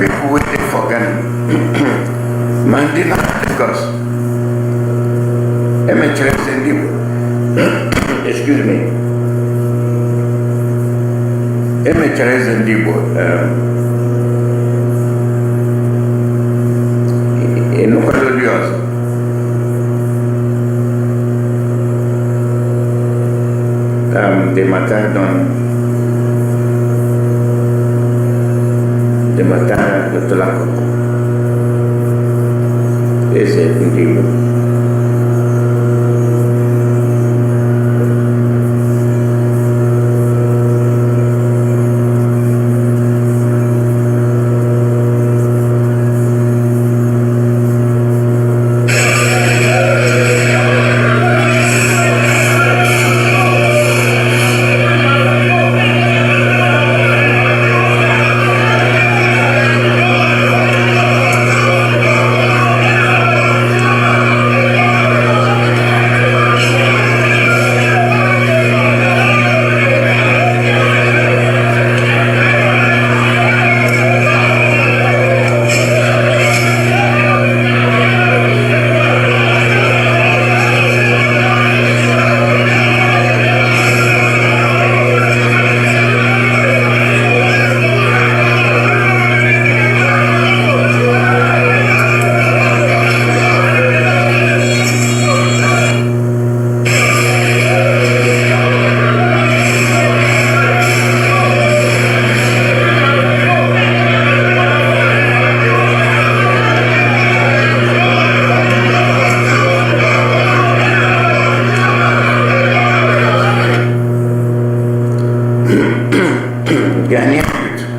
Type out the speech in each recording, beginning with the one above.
people waiting for Ghana. Mandela Lagos. Excuse me. MHRS and Dibo. In Okalolios. The matter done. The matter de Tolako. Is it Dibo?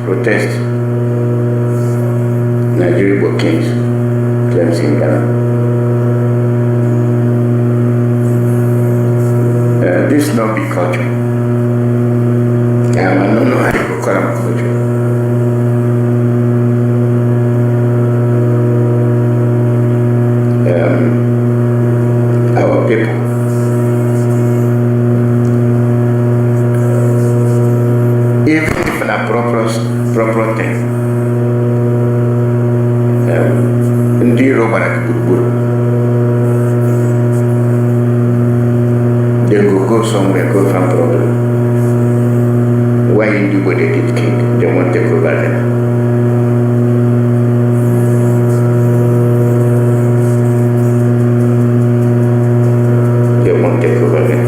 Protest Nigerian kings claims in Ghana. This not be culture. I don't know how you call them culture. Our people. Even if in a proper thing, ndi roba na kuburu, they go somewhere, go from problem. Why Hindu go they get king? They want to take over them. They want to take over them.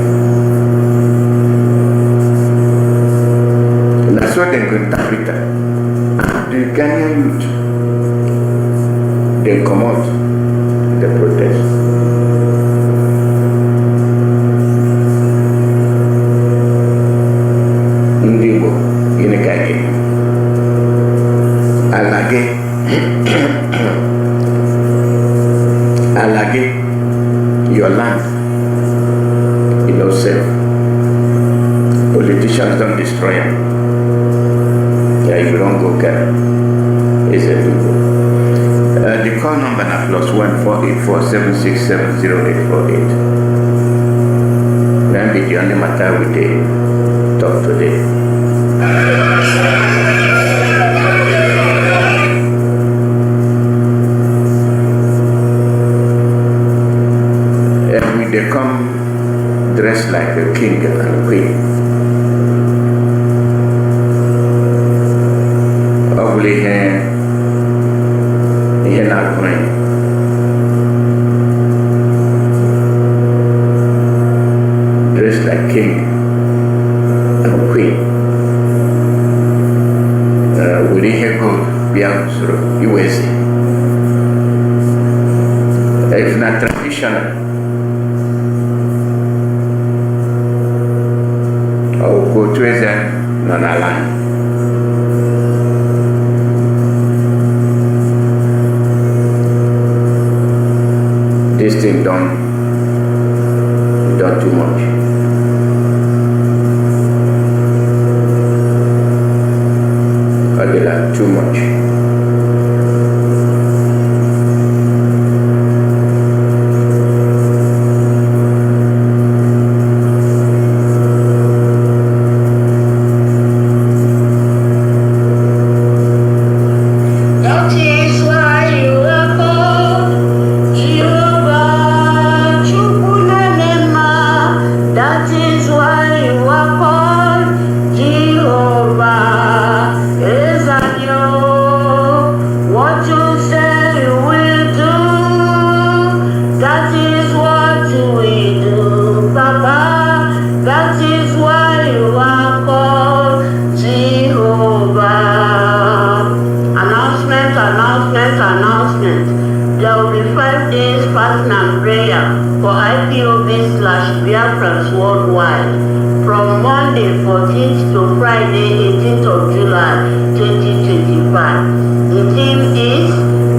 That's what they go interpret. The Ghanaian youth, they come out, they protest. Ndibo, Yinekage, Alage, your land, you know, self. Politicians don't destroy them. Yeah, you don't go get it. Is a people. The call number now +14847670848. That be the only matter we talk today. And they come dressed like a king and queen. Ugly hair. You're not going. Dressed like king and queen. We didn't go beyond USA. It's not traditional. I'll go to it and non-aligned. This thing done too much. Or they like too much. prayer for IPOB/Biafrans worldwide from Monday 14th to Friday 18th of July 2025. The theme is,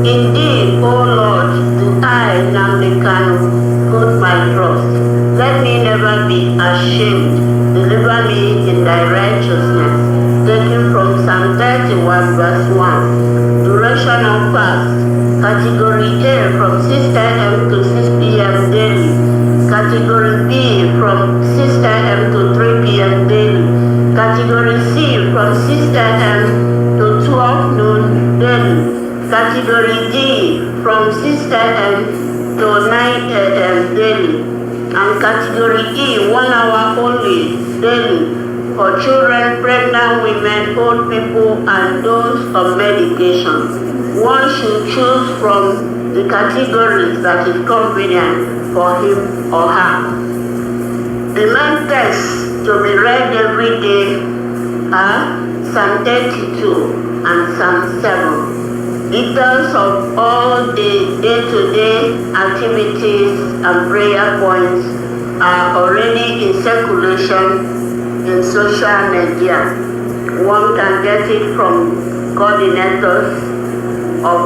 Indeed, O Lord, do I, Nnamdi Kanu, put my trust. Let me never be ashamed. Deliver me in thy righteousness. Taken from Psalm 31 verse 1. Duration of fast. Category A from 6 a.m. to 6 p.m. daily. Category B from 6 a.m. to 3 p.m. daily. Category C from 6 a.m. to 12 noon daily. Category D from 6 a.m. to 9 a.m. daily. And category E, 1 hour only daily for children, pregnant women, old people, and those on medication. One should choose from the categories that is convenient for him or her. The main texts to be read every day are Psalm 32 and Psalm 7. Details of all the day-to-day activities and prayer points are already in circulation in social media. One can get it from coordinators of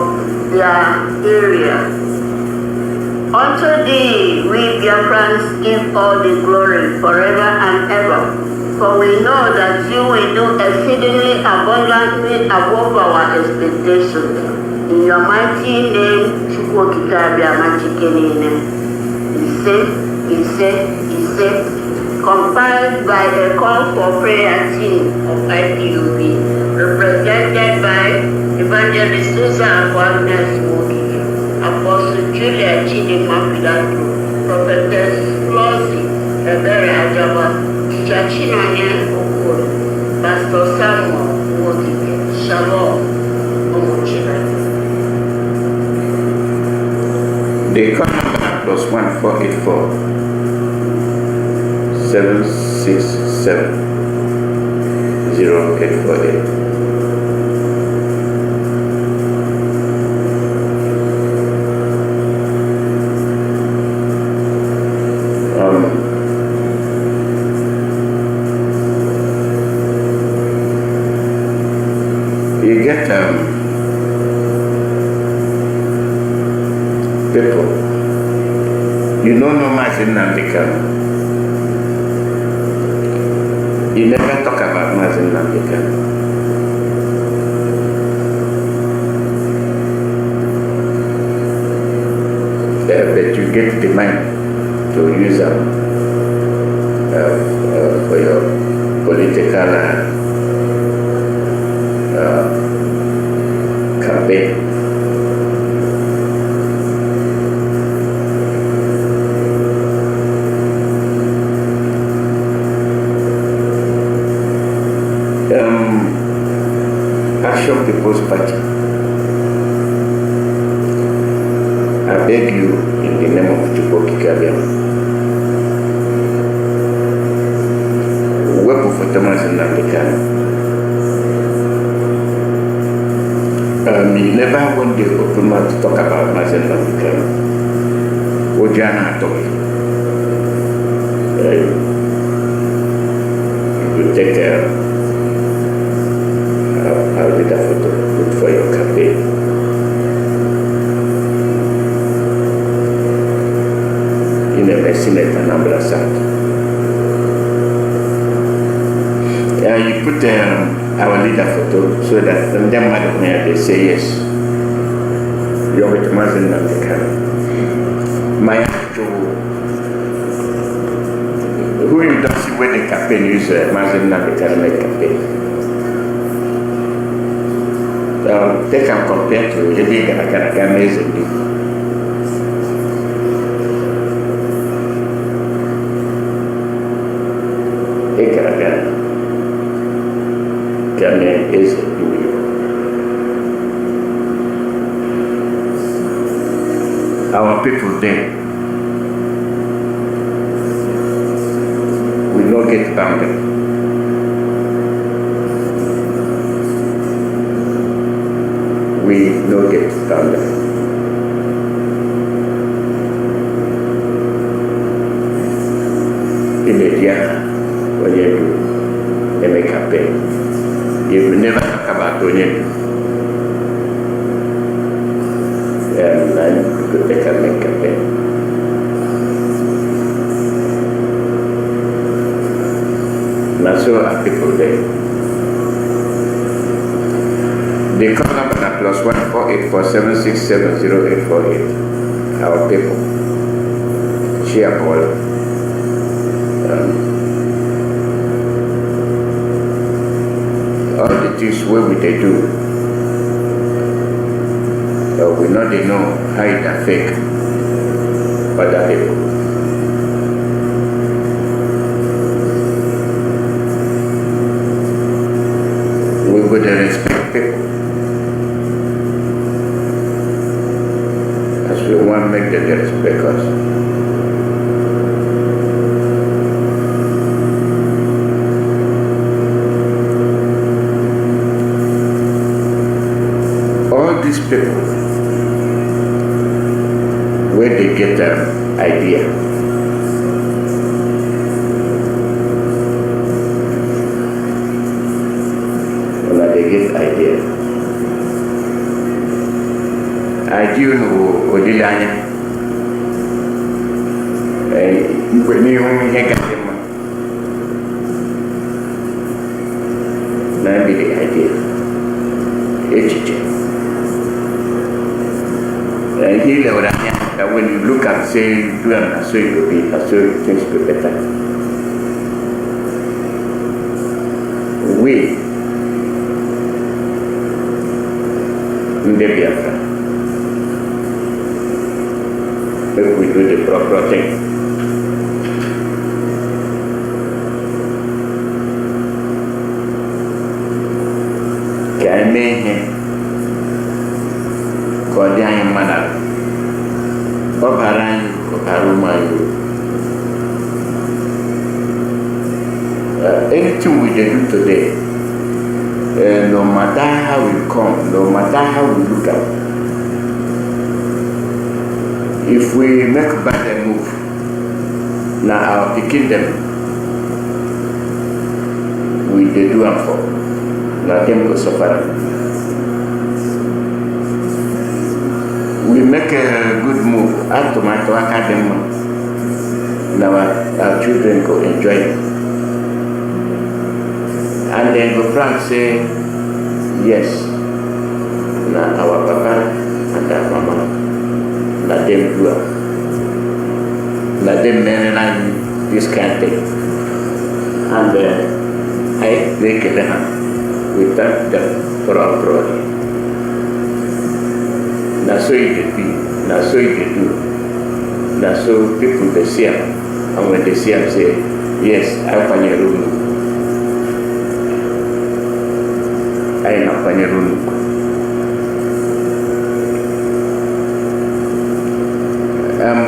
their area. Unto thee, we Biafrans give all the glory forever and ever. For we know that you will do exceedingly abundantly above our expectations. In your mighty name, He said, compiled by a call for prayer team of IPOB, represented by Evangelist Susan Wagner Smoky, Apostle Julia Chidima Pilato, Prophetess Flossie Ebere Ajaba, Chachinanye Okoro, Pastor Samuel Wokike, Shalom, Omochila. The account number plus 1484 767 0848. You get people, you know no Mazi Nnamdi Kanu. You never talk about Mazi Nnamdi Kanu. But you get the mind to use them for your political campaign. Action People's Party, I beg you in the name of Chukwuka Gabriel, work for Thomas and African. You never want the open mouth to talk about Mazi Nnamdi Kanu. Ojana talk. You take I'll be that photo good for your campaign. In the Senate and Anambra South. You put our leader photo so that them they say yes. You're with Mazi Nnamdi Kanu. My who you don't see when the campaign use Mazi Nnamdi Kanu make campaign. They can compare to the big amazing. Is our people there will not get bounded. We no get bounded. Bonnet. And I could take a make campaign. Now, so are people there. The call number na +14847670848. Our people. Share call. All the things where we they do, we know they know how it affect other people. We would respect people as we want to make them respect us. These people, where they get the idea. When they get idea. Idea no odilanya. When you get them, maybe the idea. That when you look and say, do and so it will be, so things will be better. We, in the Biafra, if we do the proper thing, can make him Kodian Mana. Anything we do today, no matter how we come, no matter how we look at, if we make a bad move, now our picking them, we do them for, now them go suffer. We make a good move, automatically academic. Now our children go enjoy it. And then go Frank say, yes. Now our papa and our mama, now them do it. Now them men this kind of thing. And I make it down. We thank them for our brother. That's so it be, that's so it do. That's so people they see them, and when they see them say, yes, I find a room. I not find a room.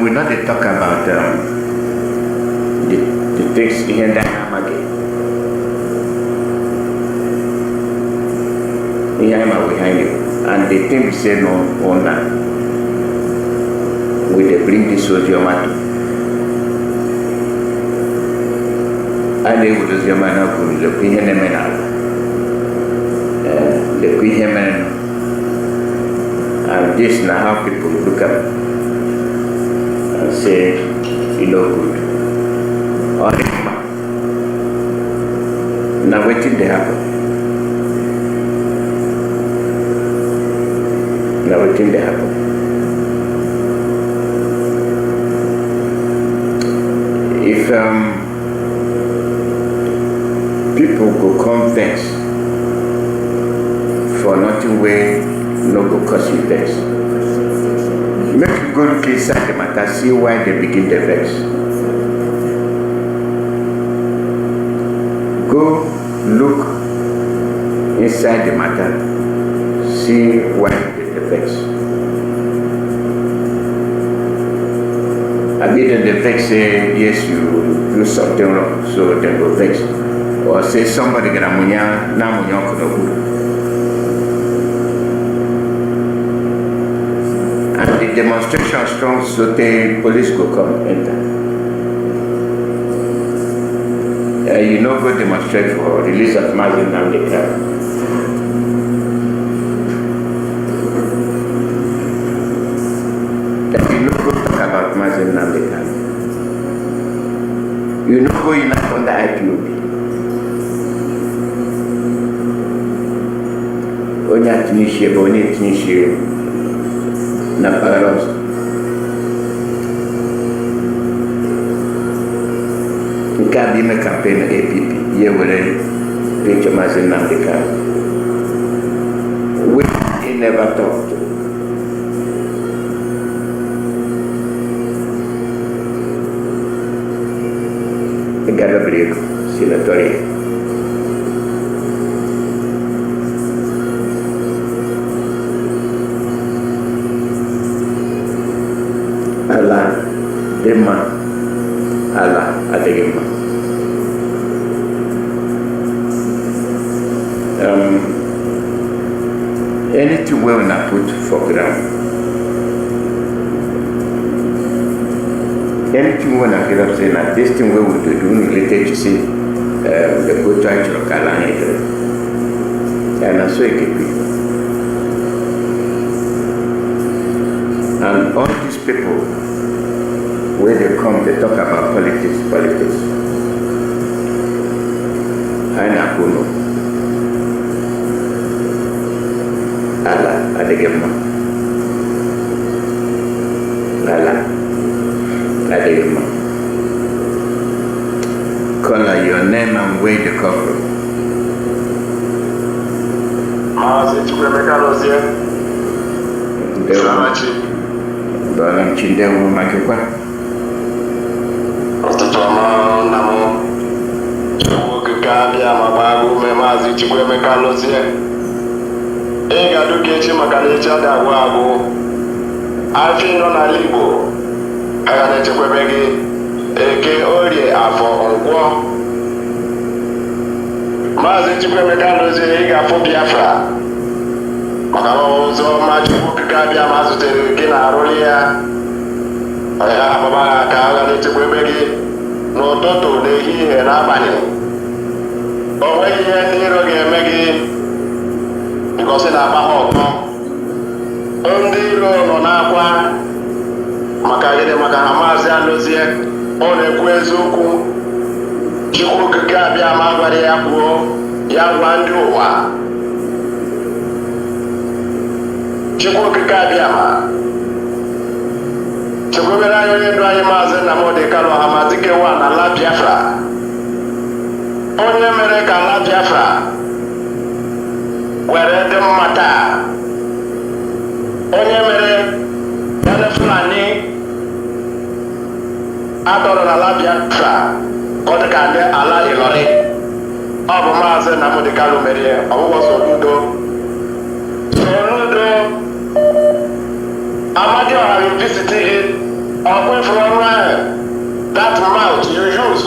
We not to talk about the things here and there again. Here I'm behind you. And the thing we say no on that, we they bring this soldier money. And they would just your man up with the Queen and the men. The Queen and and this now how people look at and say, you know, good. Or now waiting they happen. Everything that happen. If people go come vex for nothing way, no go cause you vex. Make you go look inside the matter, see why they begin the vex. Go look inside the matter, see why they vex. I mean the vex say yes you do something wrong, so they go vex. Or say somebody gonna munya na munya kono. And the demonstration strong, so the police go come enter. You know go demonstrate for release of Mazi Alozie. tinishie boni tinishie na paralos nka bi me campaign APP ye were picture Mazi Nnamdi we never talked. Gabriel senatorial. Allah dema Allah adegema. Anything we wanna put for ground. Anything we wanna get up saying that this thing we would do related to see the good times of Kalani. And I saw it could be. And all these people, where they come, they talk about politics. I know. Allah, adegema. Allah. Call your name and where you come from. Mazi Alozie. Balang cinta rumah kita. Ototoma namo. Ukikabia mabagu Mazi Alozie. Ega dukechi makalecha dagwago. Afino na libo. Aga chekwebegi eke orie afọ ngwo. Mazi Alozie ịga afọ Biafra. Maka ụzọ machukwu kikabịa ma zutere gị na arụli ya. Ọya ababa ka aga chekwebegi n'ụtụtụ n'ehihie n'abalị. O nweghị ihe ndị iro ga-eme gị because na-agba ha ọtọ. Ndị iro nọ n'akwa maka gịnị maka ha Mazi Alozie ọ na-ekwu eziokwu. Chukwu okike abịa ma gwara ya kwuo ya gwa ndị ụwa. Chukwu okike abịa ma chekwebere anyị onye ndu anyị Mazi Nnamdi Kanu Amadike wa na ala Biafra. Onye mere ka ala Biafra were dị mma taa. Onye mere ya Fulani adọrọ n'ala Biafra ọ dị ka ndị ala Ilori. Ọ bụ Mazi Nnamdi Kanu mere ọgwụgwọ Soludo. Amadioha will visit it away from that mouth you use.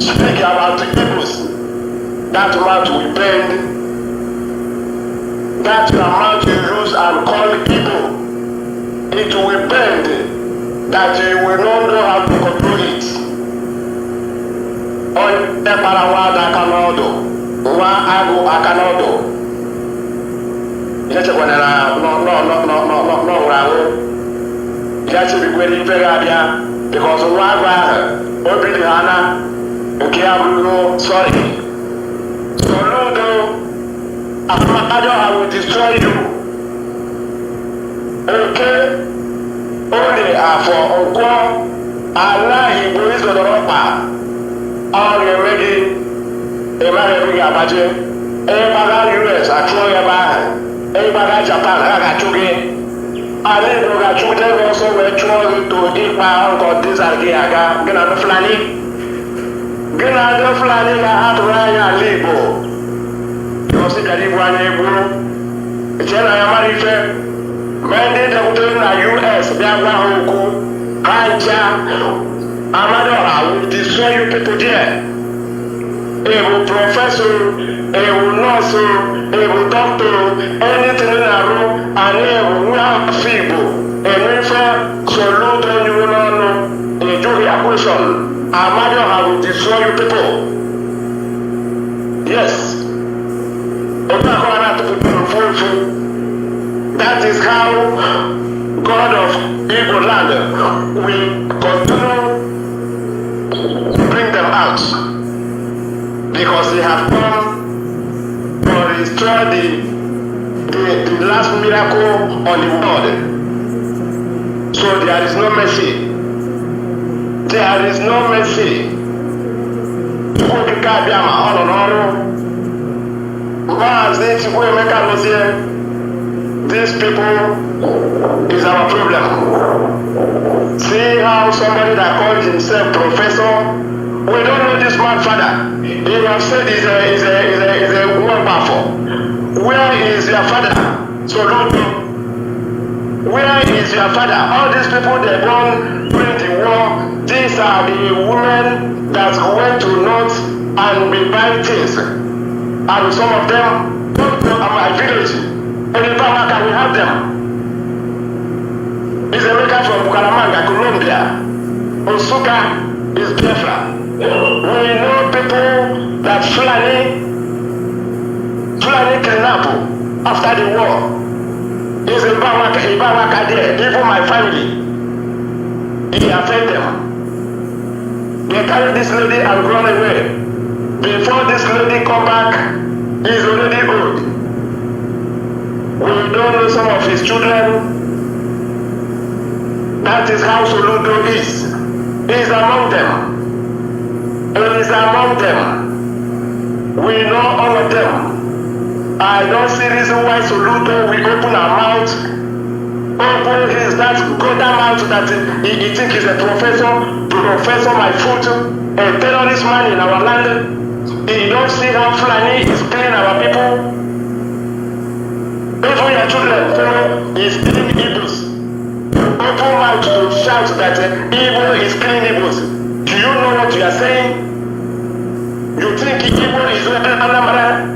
Speak about the peoples. That mouth will bend. That mouth you use and call people. It will bend. That you will not know how to control it. On the Parawada Kanodo, Wa Agu Akanodo. Yes, when no, yes, we will be very because open Hana, okay, sorry. Soludo, I will destroy you. Okay, only for Oko, Allah, he will use the ropa. All your ready, a man every abaje, a US, I throw your back. Everybody Japan, I got you again. I didn't got you there also where you to eat my uncle this again. Get on the Fulani. Get on the Fulani, I have to run and leave. You see, can you run a blue? It's a Marife. Men did the US, Biafran, Hanja, Amado, will destroy you people there. A professor, a nurse, a doctor, anything in a room, and we have feeble. And if Soludo, you will not know, a jury acquisition, Amado will destroy you people. Yes. That is how God of Igbo land will continue to bring them out. Because they have come for the destroy the last miracle on the world. So there is no mercy. There is no mercy. Mazi Alozie, these people is our problem. See how somebody that calls himself professor, we don't know this man father. He has said he's a woman powerful. Where is your father? So don't know. Where is your father? All these people they born during the war, these are the women that went to north and be buying things. And some of them don't know my village. Only Bama can we have them. He's a maker from Bucaramanga, Colombia. Osuka is Biafran. We know people that Fulani kidnap after the war. He's in Bawaka there. Even my family, he affected them. They carried this lady and run away. Before this lady come back, he's already old. We don't know some of his children. That is how Soludo is. He's among them. He is among them. We know all of them. I don't see reason why Soludo will open our mouth, open his that golden mouth that he think he's a professor my foot, a terrorist man in our land. He don't see how Fulani is killing our people. Even your children follow is killing Igbos. Open mouth to shout that Igbo is killing Igbos. Do you know what you are saying? You think Igbo is Anambra?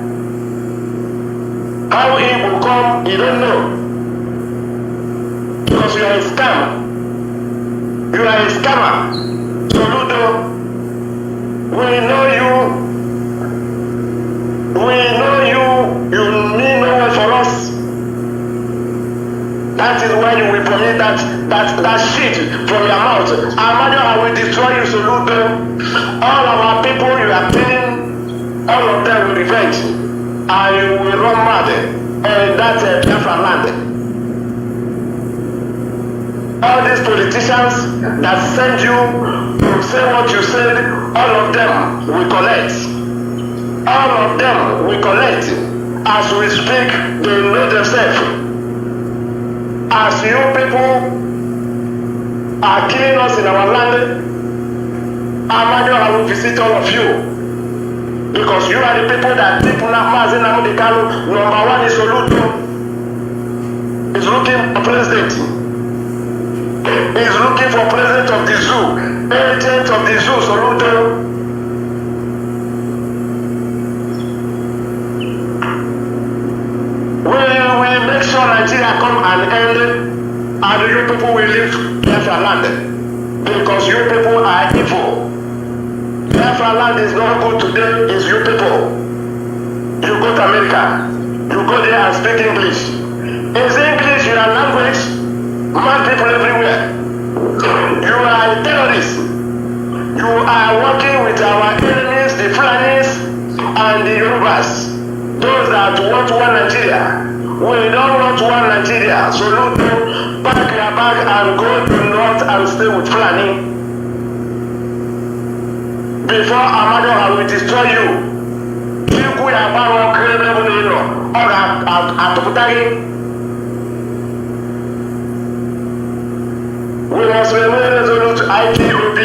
How he will come, you don't know. Because you are a scammer. You are a scammer. Soludo, we know you. We know you. You mean no one for us. That is why you will permit that shit from your mouth. Imagine I will destroy you, Soludo. All of our people you are killing, all of them will revenge. And you will run mad in that Biafran land. All these politicians that send you to say what you said, all of them will collect. All of them will collect. As we speak, they know themselves. As you people are killing us in our land, I will visit all of you. Because you are the people that people now Mazi Alozie number one is Soludo. He's looking for president. He's looking for president of the zoo, agent of the zoo, Soludo. We will make sure Nigeria come and end, and you people will leave Biafra land. Because you people are evil. Biafra land is not good today, it's you people. You go to America, you go there and speak English. Is English your language? Mad people everywhere. You are a terrorist. You are working with our enemies, the Fulanis and the Yorubas. Those that want one Nigeria. We don't want one Nigeria. So look, pack your bag and go to north and stay with Fulani. Before Amado, I will destroy you. We must remain resolute to IPOB.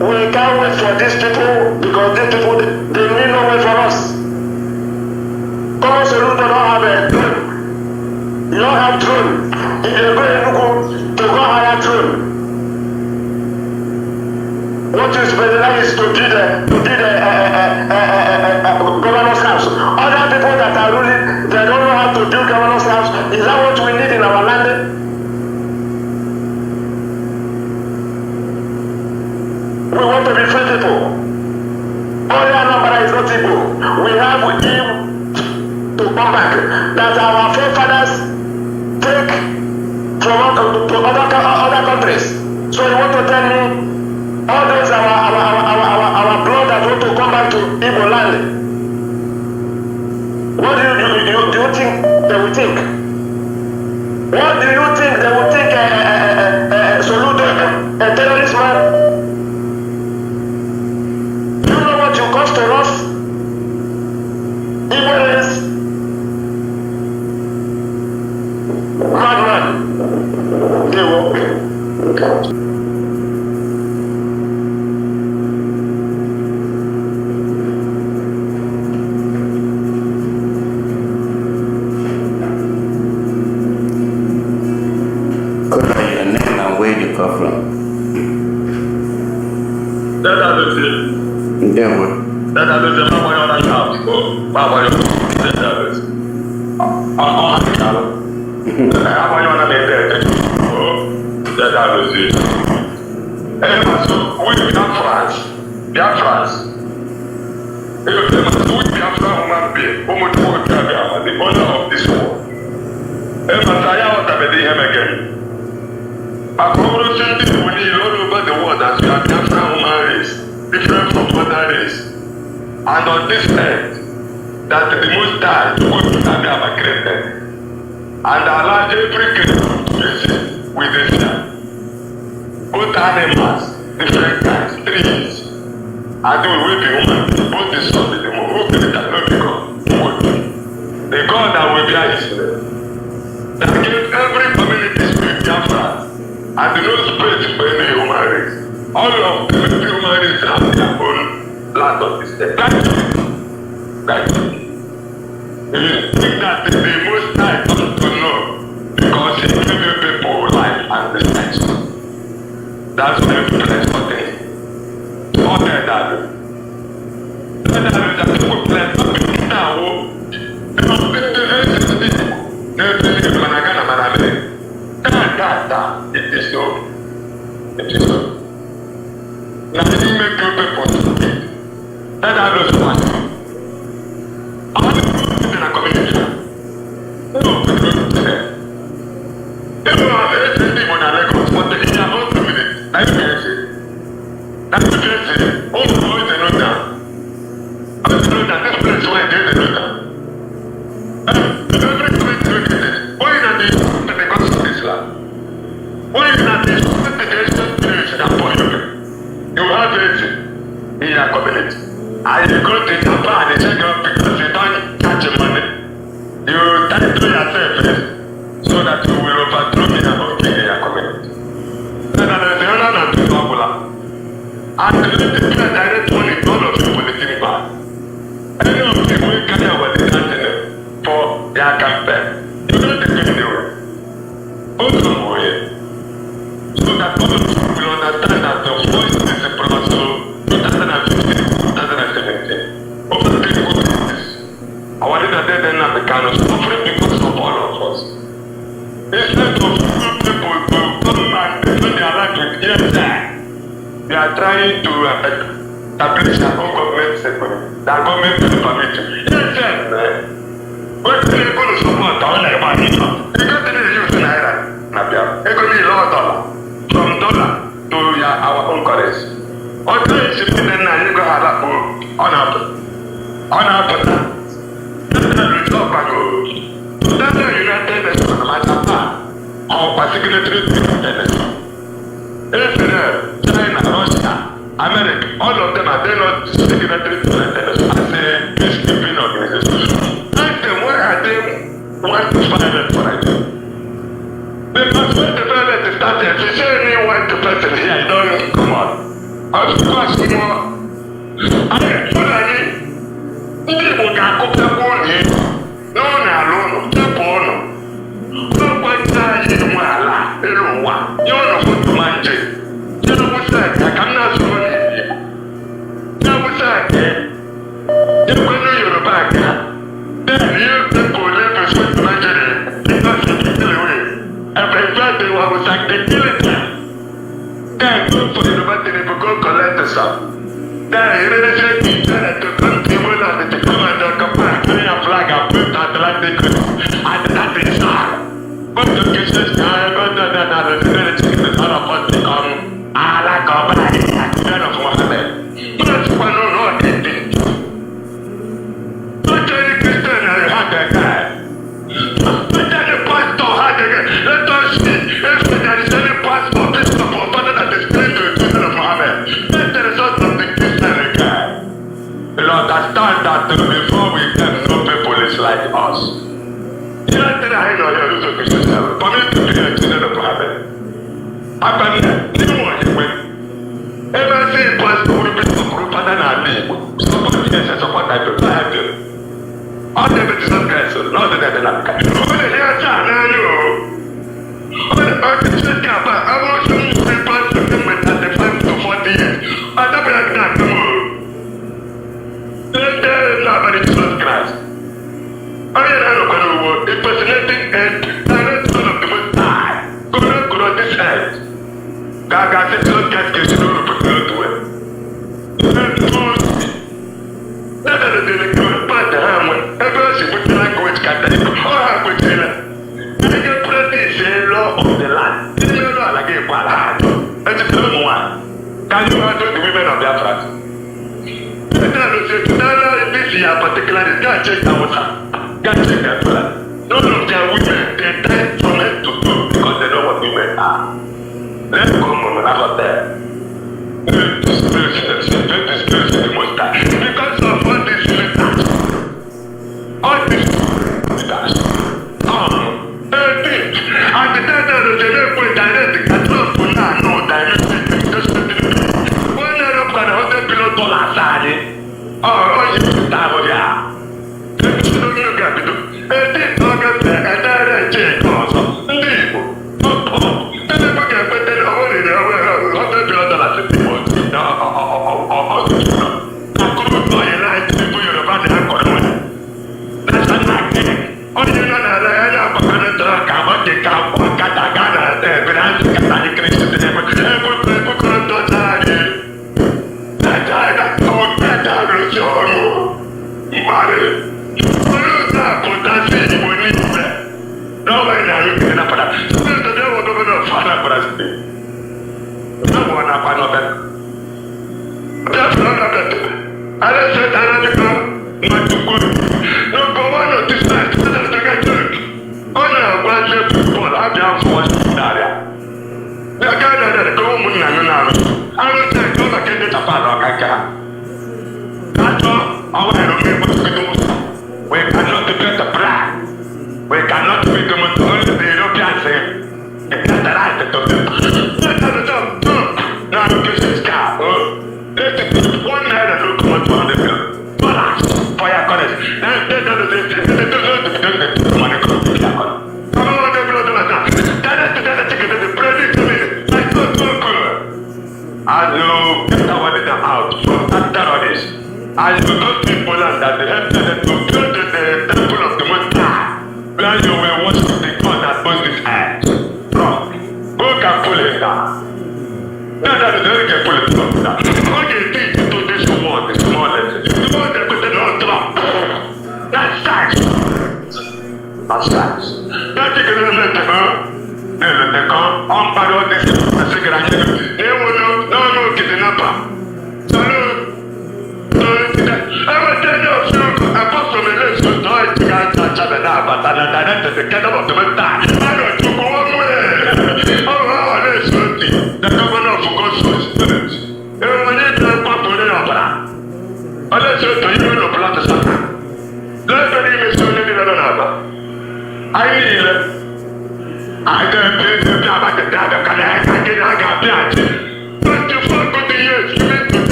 We can't wait for these people because these people, they mean no way for us. Common Soludo don't have a drone. You don't have drone. If you go to go hire drone. What you specialize is to do the governor's house. Other people that are ruling, they don't know how to do governor's house. Is that what we need in our land? We want to be free people. Only Anambra is not Igbo. We have him to come back. That our forefathers take from other countries. So you want to tell me all those our blood that want to come back to Igbo land. What do you think they will think? What do you think they will think Soludo, a terrorist man? Do you know what you cost to us? Ignorance. Madman. They will. Biafran, the owner of this world. All over the world that we are Biafran human race, different from other race. And on this earth, that the Most High to go to Biafra created. And allow every creature to exist with the sun. Both animals, different kinds, trees. And we will be human, both the sun and the moon, who created no become wood. The God that will be Israel, that gave every community spirit Biafra, and no space for any human race. All of the human race have their own land on this earth. That's it. If you think that the Most High comes to know, because he gave you people life and respect. That's why we play something. What is that? That is that people play something now. They don't think the rest is this. They're telling you, Managana, Maname. It is so. It is so. Now, you make two people speak. That are those ones. How do you do it in a community? No, you don't do that. You know, everything when I like us, but in your own community, like you can say. That's what you say. Oh, no, it's a note. I don't know that this place where it is a note. Every community look at it. Why not the gospel of Islam? Why not the education village that for you? You have it in your community. And you go to Japan and check out because you don't catch your money. You try to do yourself so that you will overthrow me and okay in your community. Then there is the other than the popular. And the direct money, none of you will think back. Any of you will carry our decision for their campaign. You don't take it anywhere. Also, so that all of you will understand that the voice is a promise to 2015, 2017. Over 3 good years. Our leader then began suffering because of all of us. Instead of people to come and defend their life with ear time, they are trying to establish their own government sector. Their government will permit you. Yes, man. What do you go to support? All like money. You got to use Naira. They're going to need $1 from dollar to our own currency. What do you see then now? You go have that on our that's the result of that's the United Nations of Japan or particularly United Nations. Israel, China, Russia, America, all of them are not signatory to United Nations as a peacekeeping organization. Ask them why are they want to violate for it? Because when the violence started, if you say any white person here, you don't come on. Of course, more. I ndị Igbo ga-akụpụtakwa onye n'ụlọ alụnụ tupu ụnụ n'ụbọchị anyị nwe ala elu ụwa nye ụnụ foto ma nje jere wụsa aka ka m na-asụrụ n'Igbo ya wụsa aka jekwenụ Yoruba aka then ihe pepụ ole bụ foto ma njere ịnọsi ikelewe ebe ife adịwa wụsa nke kilita then go for Yoruba Tinubu go collect some then ereze ijere to continue na the command of Japan carry a flag and put Atlantic and that is all. But the cases are going to the security is not about to come ala cover and then of Mohammed. But one no did. But the Christian before we can know people is like us. You know that I know you're losing yourself. For me to be a children of heaven. After that, you know what you win. Ever see pastor who be so group and then I leave. Support yes and support I do. I have to. All the business guys, not that they're not coming. When they hear that, now you know. When I can check out, I want to move people to them at 35 to 40 years. I don't be like that no more. They're not very Jesus Christ. I mean, I don't know, impersonating and direct son of the Most High. Go on this earth. God said, don't get this to put to it. That's the day they go back the hammer. Everyone should put the language cat. Oh, I could tell her. I can put this law of the land. This is not like a ballad. And it's the one. Can you handle the women of Biafran? This year particularly, God check our time. God check their blood. None of their women, they die from head to toe because they know what women are. Let's go on out there. The spirit in the Most High. Because of all these leaders, all these leaders, and the data that they don't put direct, can not put now, no direct, just $100 billion salary. Oh, you start with that. Let's look at it. And this August, and then change also. Leave.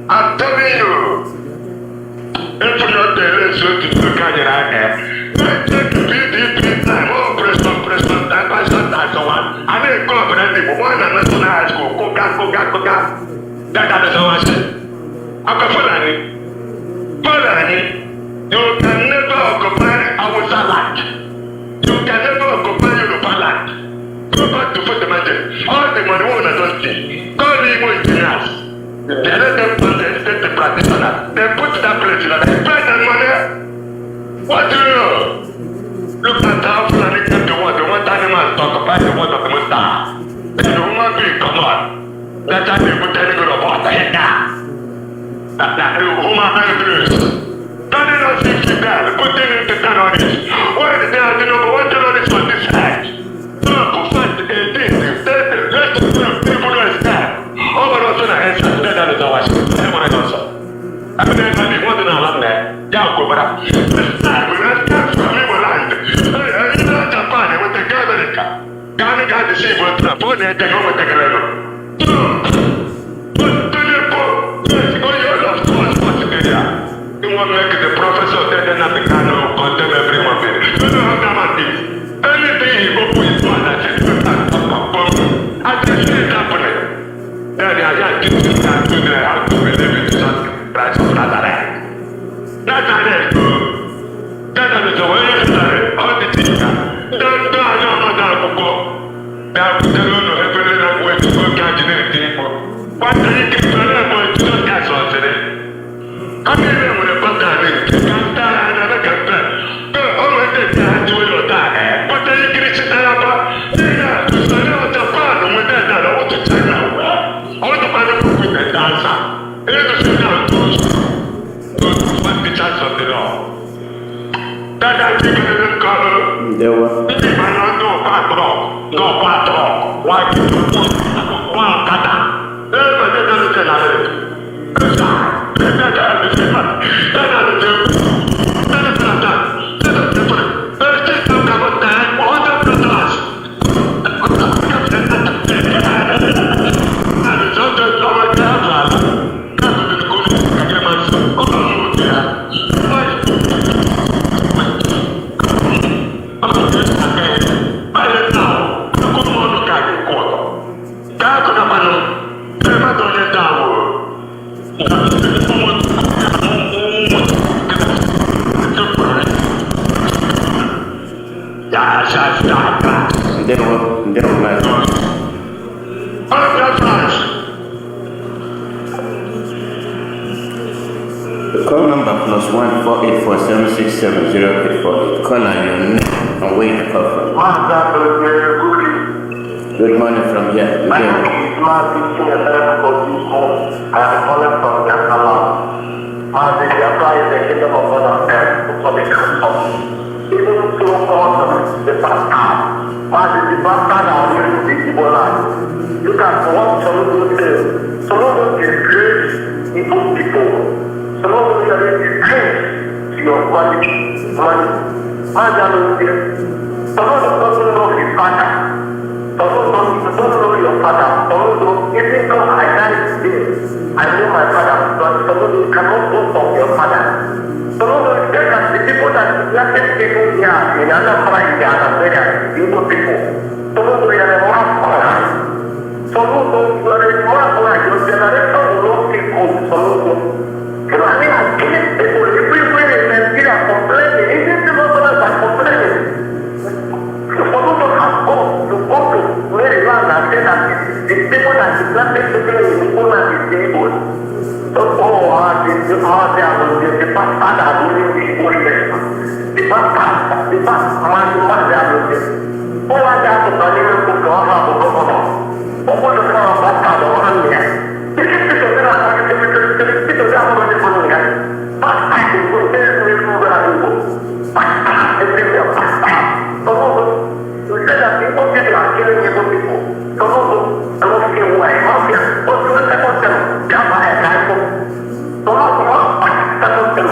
I'm telling you, if you're not there, let's look at the camera. Let's take the PDP time, oh, press on, time, pass on, time, so on. I mean, go for anything, one and national high school, go. That is how I say. After Fulani, you can never occupy our land. You can never occupy Yoruba land. Go back to fundamental. All the money owners don't see. Call the Igbo engineers. They let them put the practitioner. They put that place in they spend that money. What do you know? Look at how Fulani came to want. They want animals to occupy the world of the Most High. Then the human being come on. That's how they put any good of water in there. That the human being turning us 60 down, putting it to 10 on it. Why did they have to know what 10 on it on this side? No, for 5 to 18, 30, let's I'm going to be more than a long there. Yeah, go back. This time, we're not going to live a life. I'm not Japan with the America. Ghana got the same with the phone and take over the Grenado. You want to make the professor dead and nothing can condemn everyone. You don't have that money. Anything he go with one that is I just see it happening. Then I just give you time to the house to believe in something. Christ of Nazareth. Nazareth. That is the way you started. All the things. Don't do another go. Now, the Lord of heaven and going to go catch anything. What do you get to learn about to not catch on today? I mean, when the button is can't die another canter. Go over there to your dad. But then you get it about to start out the fun with that. I want to tell you. I want to find a book with the dancer. It is a signal to find the chance of the law. That I give you the color. There were. If I don't know patrol, no patrol. Why do you want one kata? Everybody doesn't tell us. Call number +1 484767084. Call on your name and wait to call from. Good morning from here. My name is Mazi Iyke. I am calling from Biafran. Mazi Biafra is the kingdom of God on earth for the country. Even so God the past time. Mazi the past time are really the evil life. Look at what Solomon said. Solomon is great in good people. Solomon is great to your quality, money. Mazi Alozie. Solomon doesn't know his father. Don't know your father. Even though I died today, I know my father, but you cannot go from your father. So the people that black people here in other parts of Nigeria, Igbo people, we are a more color. So you are a more color. Your generation will not take home. You know, I mean, I can't people everywhere in Nigeria complaining. Even people are complaining. Maryland and say that the people that is not people in the woman is disabled. So, the pastor that will be able the pastor man who was there to believe in the government of the governor. Who was the pastor of the one here? This is the people that are going to go here. Pastor is going to move around. Pastor is going to pastor. You said that people are killing Igbo people. So, I don't see why. Mafia. What do you second them? Java and Bible. So, second them.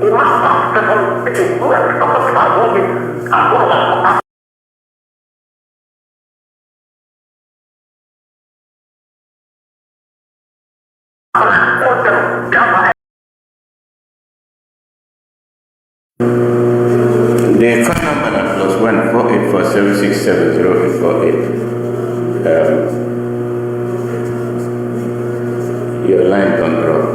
You must have second people who have talked about women and women. The phone number +1 484767084. Your line don't drop.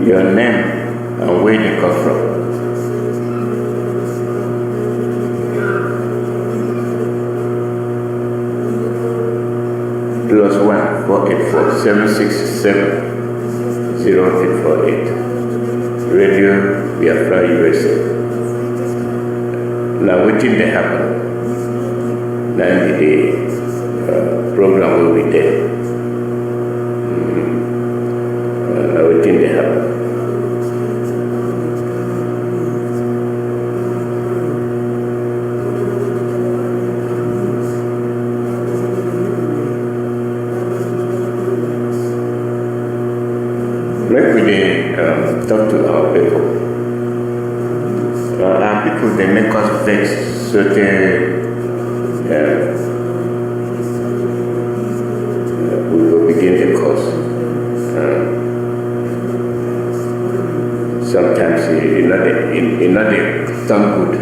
Your name and where you come from. +1 484767084. Radio Biafra USA. Now, what did they happen? then the program will be there. Everything they happen. Make we talk to our people. Our people, they make us vex certain we will begin the course. Sometimes you know they sound good.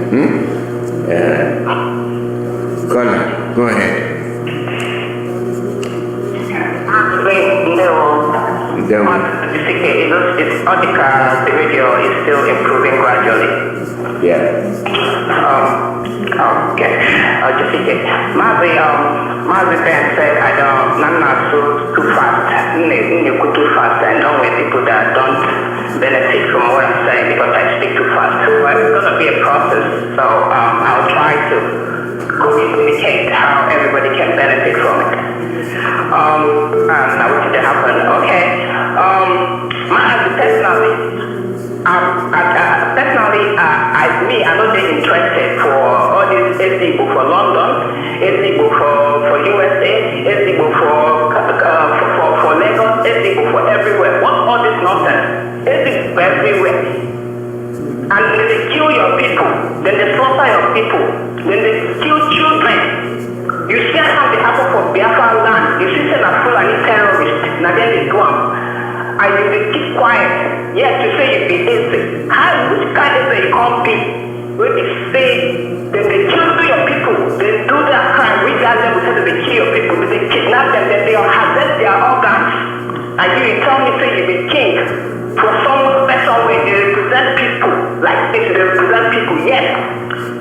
Colin, go ahead. It's Audica, the radio is still improving gradually. Yeah. Okay. Mazi said, I don't, not too fast. You go too fast and don't with people that don't benefit from what I'm saying because I speak too fast. So it's going to be a process. So I'll try to communicate how everybody can benefit from it. Now what did happen? Okay. I'm not really interested for all these SDB for London, SDB for USA, SDB for Lagos, SDB for everywhere. What's all this nonsense? SDB for everywhere. And then they kill your people, then they slaughter your people, then they kill children. You see how they happen for Biafran land. You see that Fulani terrorists, now then they go on. And you keep quiet. Yes, you say you be easy. Which kind of you can't be? When they say that they kill your people, they do that crime, we got them because they kill your people, they kidnap them, then they harvest their organs. And you tell me say you be king for some special way, they represent people like this, they represent people, yes.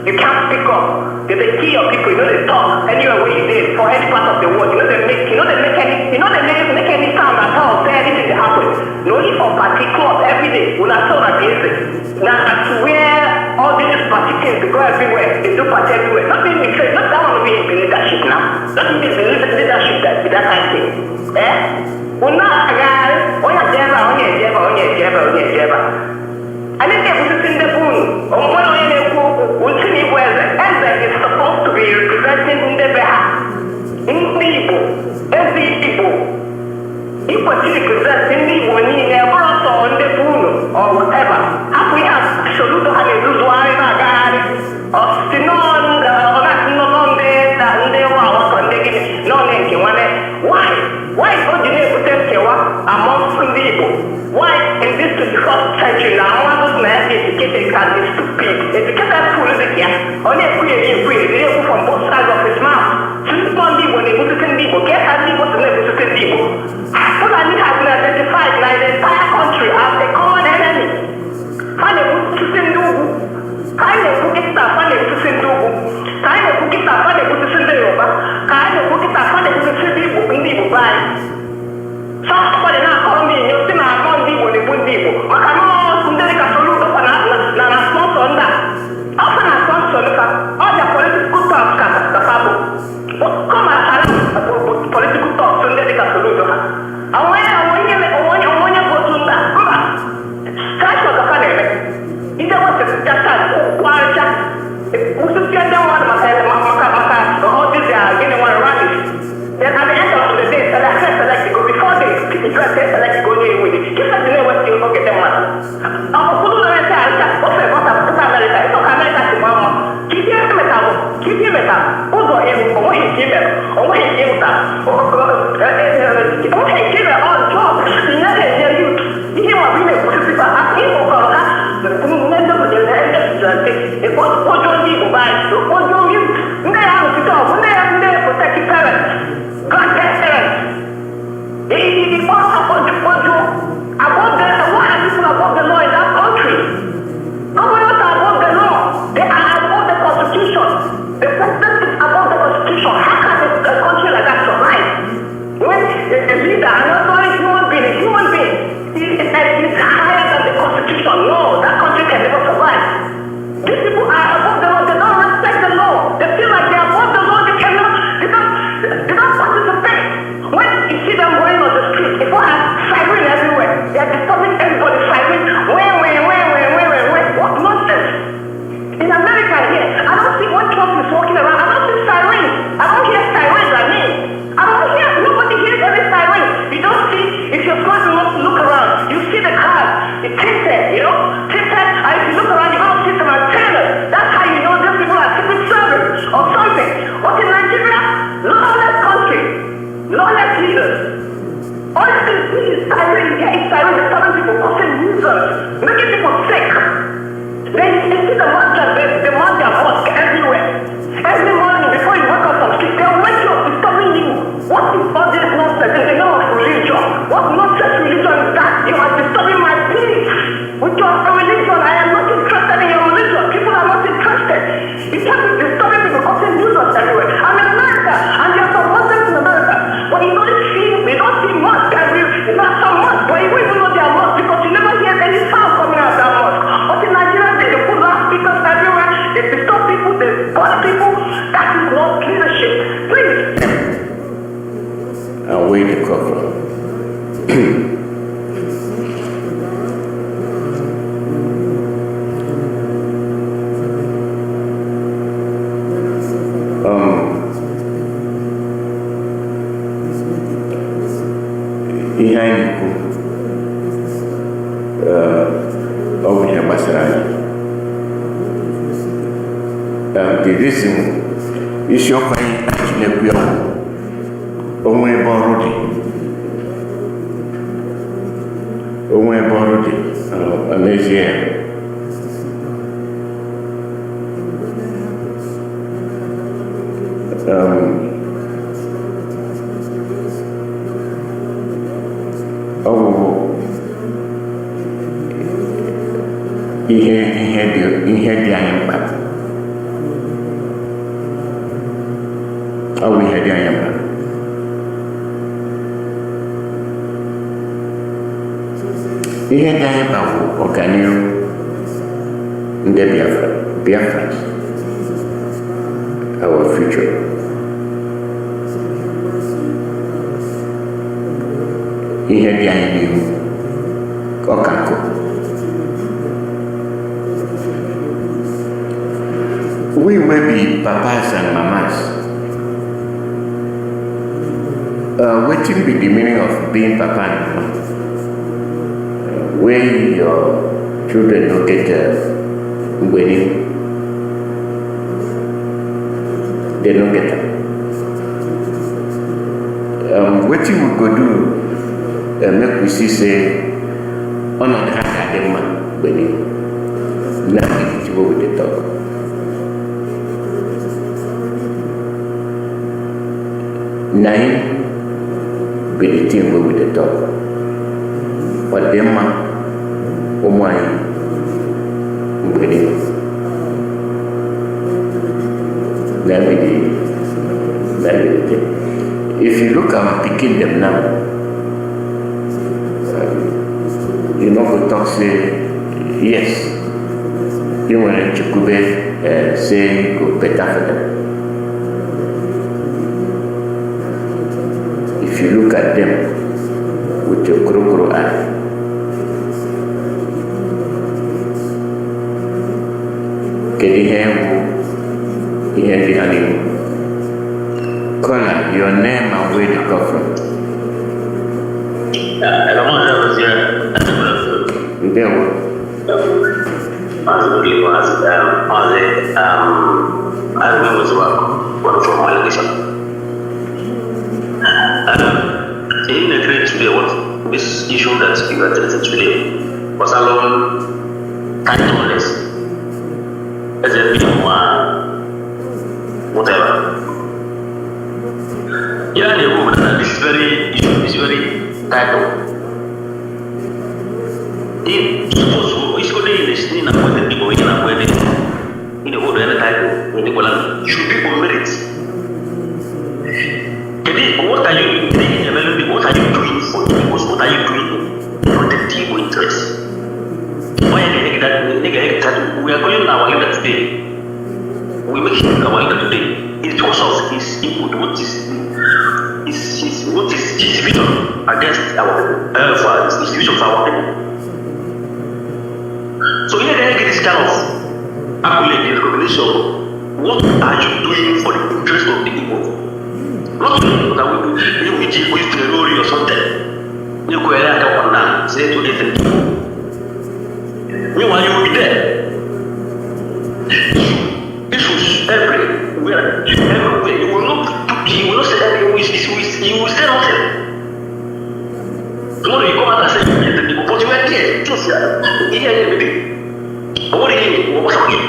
You can't speak up. They kill your people, you know they talk anywhere where you live, for any part of the world. You know they make any sound at all, say anything that happens. No need for party club every day. When I saw that music. Now I swear all these party things they go everywhere, they do party everywhere. Not being betrayed, not that one to be in leadership now. Not being in leadership that kind of thing. Well not guys, oh yeah, Jeva. I didn't get what's in the boon. Or one of you what's in the weather. And that is supposed to be representing in the behalf. In people. Every people. If what you represent in the one in the house or in the boon or whatever. How we have Soluto and lose one in our garden. Or Stinon, or that's not on there, that they were on the no name. Why don't you never tell Kewa amongst people? Why in this 21st century now, one of them educated can be stupid. Educated fool is here. Only a free, they go from both sides of his mouth. Since one people, they go to people, get at people to never to people. Fulani has been identified by the entire country as a common enemy. Fane Kutusindugu. Kaine Kukita, Fane Kutusindugu. Kaine Kukita, Fane Kutusindugu. Kaine Kukita, Fane Kutusindugu. Ndibu, bye. Somebody now call me, you see my phone, people, they put people. Makano, Sunderika Soluto, na sponsor on that. Often I sponsor all the political talk, the Fabo. Come and political talk, Sunderika Soluto. I want to go to that. Come on. Cash was a funny. Either was a Japan, Warja. Who's the other one, Maka, all these are getting one rally. Then at the end of the day, select to go before they select to go with it. Give us the name what you get them one. Our food is America. It's America to Mama. Keep your metal. Also, what he give them, or what he gives them. What he give them all jobs. You never hear you. You hear what we make for people. I'm able to go. It was what you buy. What you they have to go. When they have to protect your parents. God bless parents. They want to above the law in that country. Nobody else are above the law. They are above the constitution. The president is above the constitution. How can a country like that survive? When the leader, not a human being, is higher than the constitution. No, that country can never survive. These people are above the law. They don't respect the law. is disturbing people, causing news everywhere. I'm in America, and there are some Muslims in America, but we don't see much. There are some mosques, but you even know they are mosques because you never hear any sound coming out of that mosque. But in Nigeria, they put loudspeakers everywhere. They disturb people, they burn people. That is not leadership. Please. And where to come from? Ihe anyị na-ekwu ọ bụ ihe gbasara anyị. The reason isiokwu anyị na-ekwu ya onwe ebe ọrụ dị n'ezie ya. Ọ bụ ihe dị anyị mkpa. Ọ bụ ihe dị anyị mkpa. Ihe dị anyị mkpa bụ ọganihu ndị Biafran, our future. Ihe dị anyị n'ihu ọ ka nkụ. We may be papas and mamas. What will be the meaning of being papa and mama? When your children don't get wedding, they don't get them. What you will go do? Make we see say on the academy wedding. Now you go with the talk. Nine be the team with the talk. But them my wedding. That be the thing. If you look at picking them now, you know go talk say yes. You want to say go better for them. If you look at them with your crocodile eye, Caller, your name and where you come from. Hello, Mazi Alozie. There were. I remember as well, one from my location. In the great today, what this issue that you are telling today was alone kindness as a bit whatever. Yeah, the woman, this is very title. Suppose it's going to be listening and when the people in the whole title, when the people should people merit. What are you doing? What are you doing for the people? What are you doing to protect people interests? Why are they that we are calling our leader today? We make him our leader today. It's because of his input, what is his vision against our his vision for our people. So here they get this kind of accolade, recognition. What are you doing for the interest of the people? Not that we do with the glory or something. You go ahead and come down, say to different people. Meanwhile, you will be there. Issues everywhere. You will not say that you will say nothing. Tomorrow you come out and say to the people, but you are there. Just here everything. But what do you mean? What's up with you?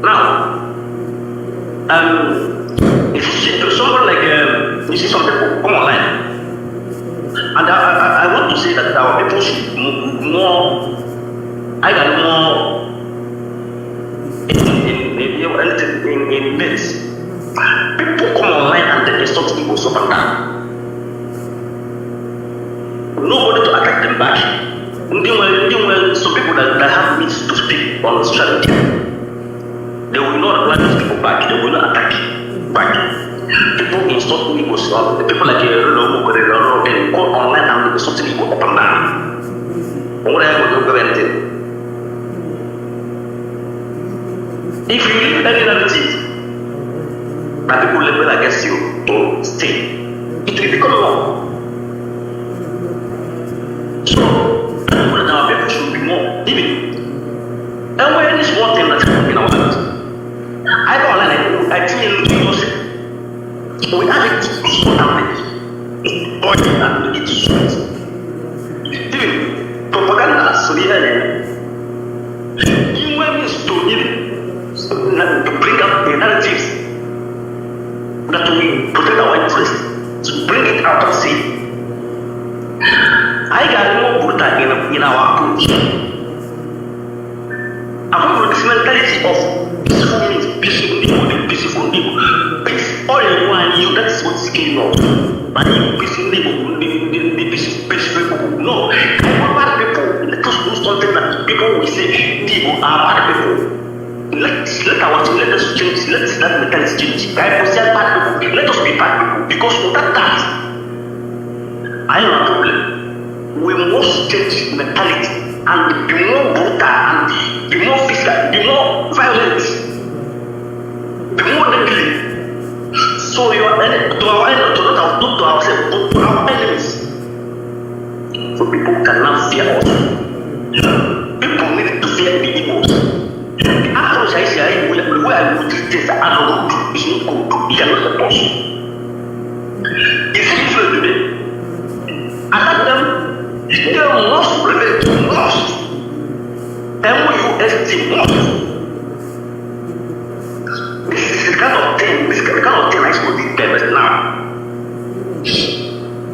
Now, if you see to someone like you see some people come online, and I want to say that our people should more on social media. They will not run those people back. They will not attack back. People insult Igbo. People like they go online and do something Igbo up and down. What I will do anything. If you leave any narrative that people label against you to stay, it will become law. So, our people should be more living. And when this one thing that's happening in our lives, I don't like I think you we have it to sort out it. But and it is sweet. Even propaganda so you want me to bring up the narratives that we protect our interests, to bring it out of sea. I got more brutal in our approach. About this mentality of peaceful people, peace all in one you, that's what's killing us. But you peaceful people, the peaceful people, no, bad people, let us do something that people will say, people are bad people. Let us change, let that mentality change. People say bad people, let us be bad people, because without that, I have a problem. We must change mentality and be more brutal and be more physical, be more violent, be more deadly. So you are to our enemies, not to ourselves, but to our enemies. So people cannot fear us. People need to fear the Igbos. The approach I say, where I would treat this as good is not good. It cannot support us. It's different today. Attack them. They must relate to must. M-U-S-T, must. This is the kind of thing I should be there now.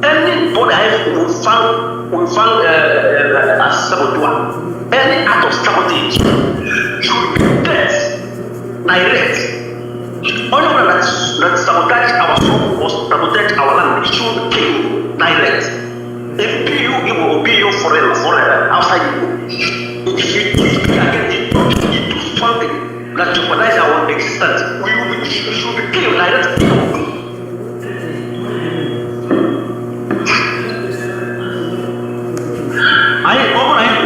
Anybody will found a saboteur, any act of sabotage should be death, direct. Anyone that sabotage our soul or sabotage our land should kill direct. If you will be your forever outside you. If you against it to something that jeopardize our existence, we should be killed like that.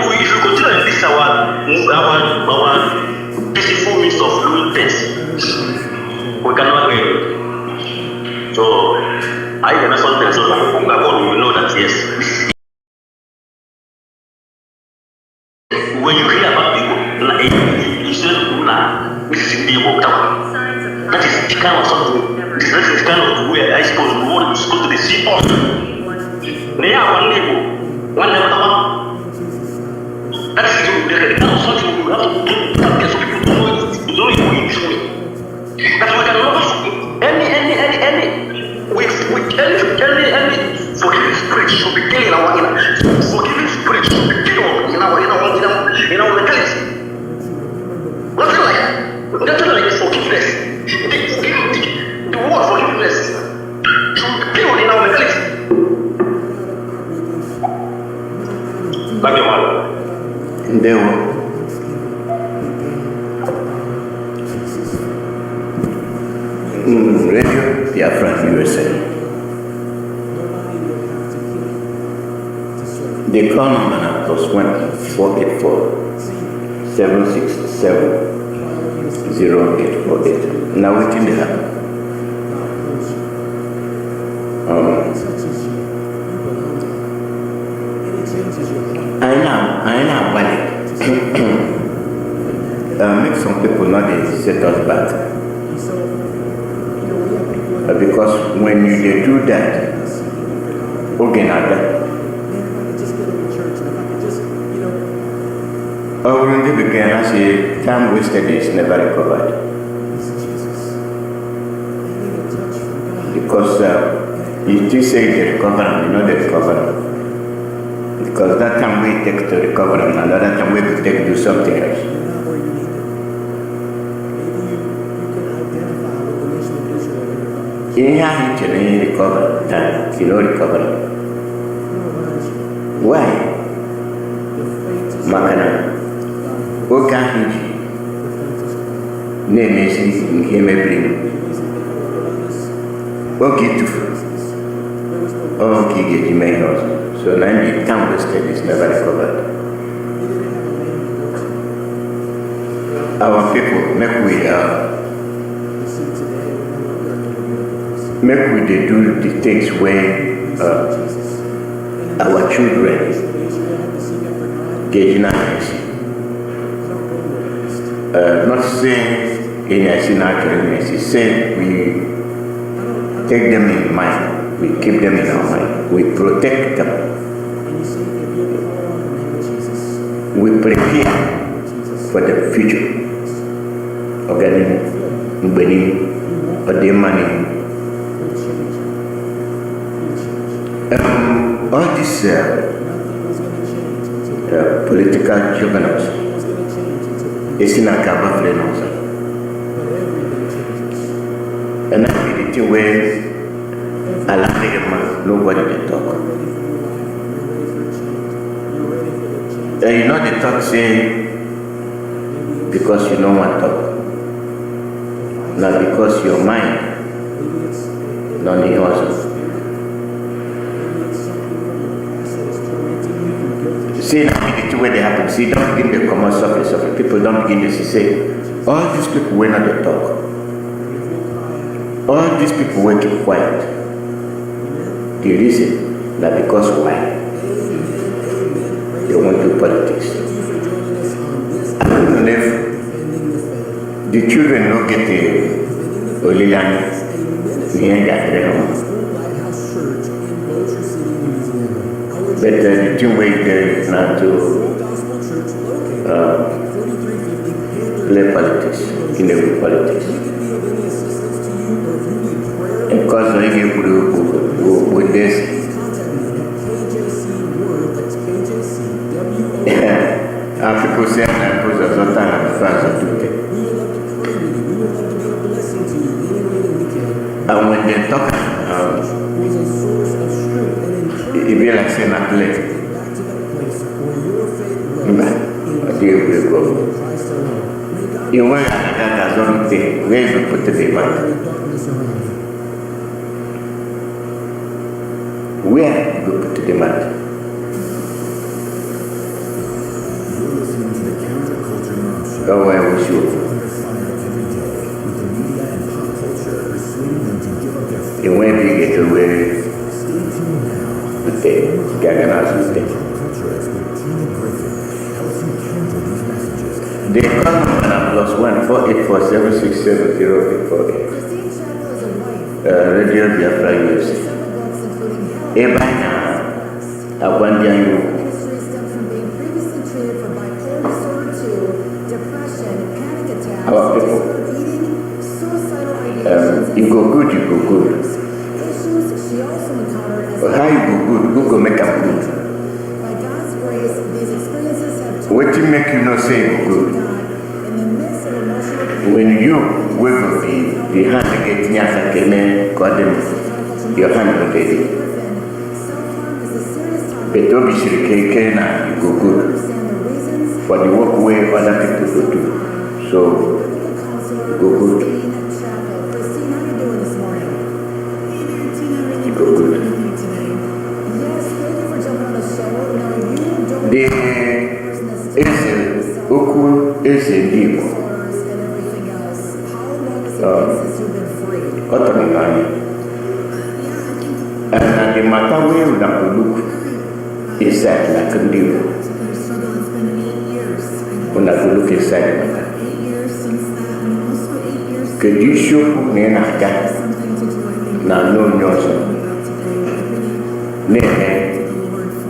If you continue this our peaceful means of doing things, we cannot win. So I can something so that we know that yes. When you hear about people, you say, this is in the book. That is the kind of something. This is the kind of way I suppose we want to go to the sea off. They are one label, one level. That is the kind of something we have to do. So people don't know it in this way. That we can never any forgiving spirit should be killing our inner. Forgiving spirit should be killed in our mentality. Nothing like forgiveness. The word forgiveness should be killed in our mentality. Thank you, man. There were. Radio Biafran USA. The call number now +1 484 767 0848. Now we can have I know make some people not set us back. Because when you do that, already began as a time wasted is never recovered. Because you do say they recover them, you know they recover them. Because that time we take to recover them, and another time we could take to do something else. You have to recover time, you don't recover them. Why? Makana. Okanji. na-emezi ihe mebiri oge tụfuru oge ị ga-eji mee ihe ọzọ. So na the time wasted is never recovered. Our people make we dey do the things where our children get nice. Not saying in a scenario, say we take them in mind, we keep them in our mind, we protect them, we prepare for the future. Organic, money, or the money. All these political juggernaut is in a Biafran also. And I think the thing where I like the man, nobody they talk. You know they talk say because you don't want to talk. Not because your mind, not the hustle. See, now the way they happen. See, don't begin to come out surface of it. People don't begin to say, all these people were not to talk. All these people were keep quiet. The reason that because why? They want to do politics. I don't know if the children don't get the Olilani, but the thing way there is not to play politics, in the politics. And because I give with this, people say that because of the time of France of today. And when they talk, it be like saying a play. You want that one thing, where you put the demand? Where you put the demand? Oh, I wish you. You went to get away. Okay, they call number +14847670848. Radio Biafra USA. Ebana, Abwandian. Our people. You go good, you go good. But how you go good? Who go make up good? What do you make you not say you go good? When you will be the hand against Nyasa Kene, got them your hand on the day. But don't be sure you go good for the work way other people go do. So go good. Go good. The Oku is a deep. And the matter where we have to look is that like a deep. We have to look inside the matter. Could you show me a guy? Now, no,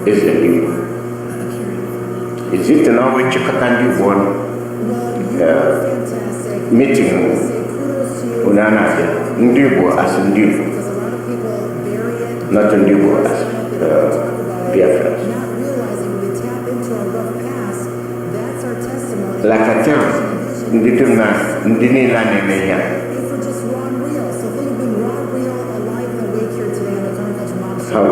is a deep. Is it now which you can do one meeting? Unanaja, Ndibo as Ndibo, not Ndibo as Biafran. Like I tell, Ndituna, Ndini Lani Meya. How?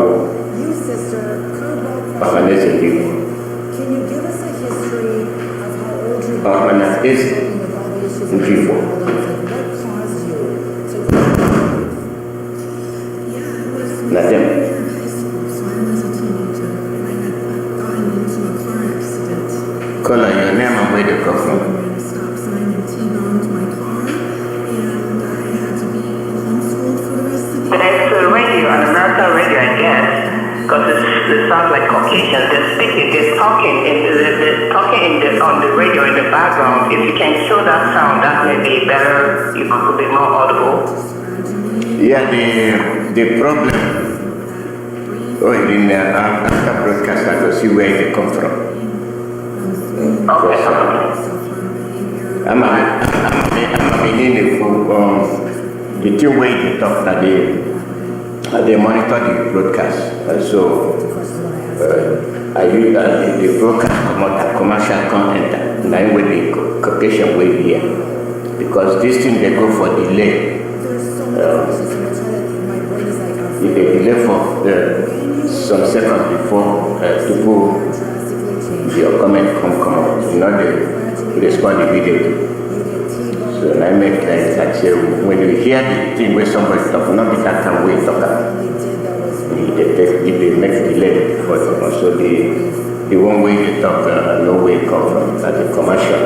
Bahanese Ndibo. Can you give us a history of how old you are? Igbo. Na them. Caller, your name and where you come from? American radio, I guess, because it sounds like Caucasians. They're speaking, they're talking on the radio in the background. If you can show that sound, that may be better. You could be more audible. Yeah, the problem. In after broadcast, I will see where they come from. Okay. I'm a meaning for the two ways they talk that they monitor the broadcast. So I use the broadcast commercial content, and with the Caucasian way here, because this thing they go for delay. If they delay for some seconds before people your comment come out, they respond immediately. So I make like say when you hear the thing where somebody talk, not be that time we talk about. They make delay before they come. So the one way they talk, no way come from that the commercial,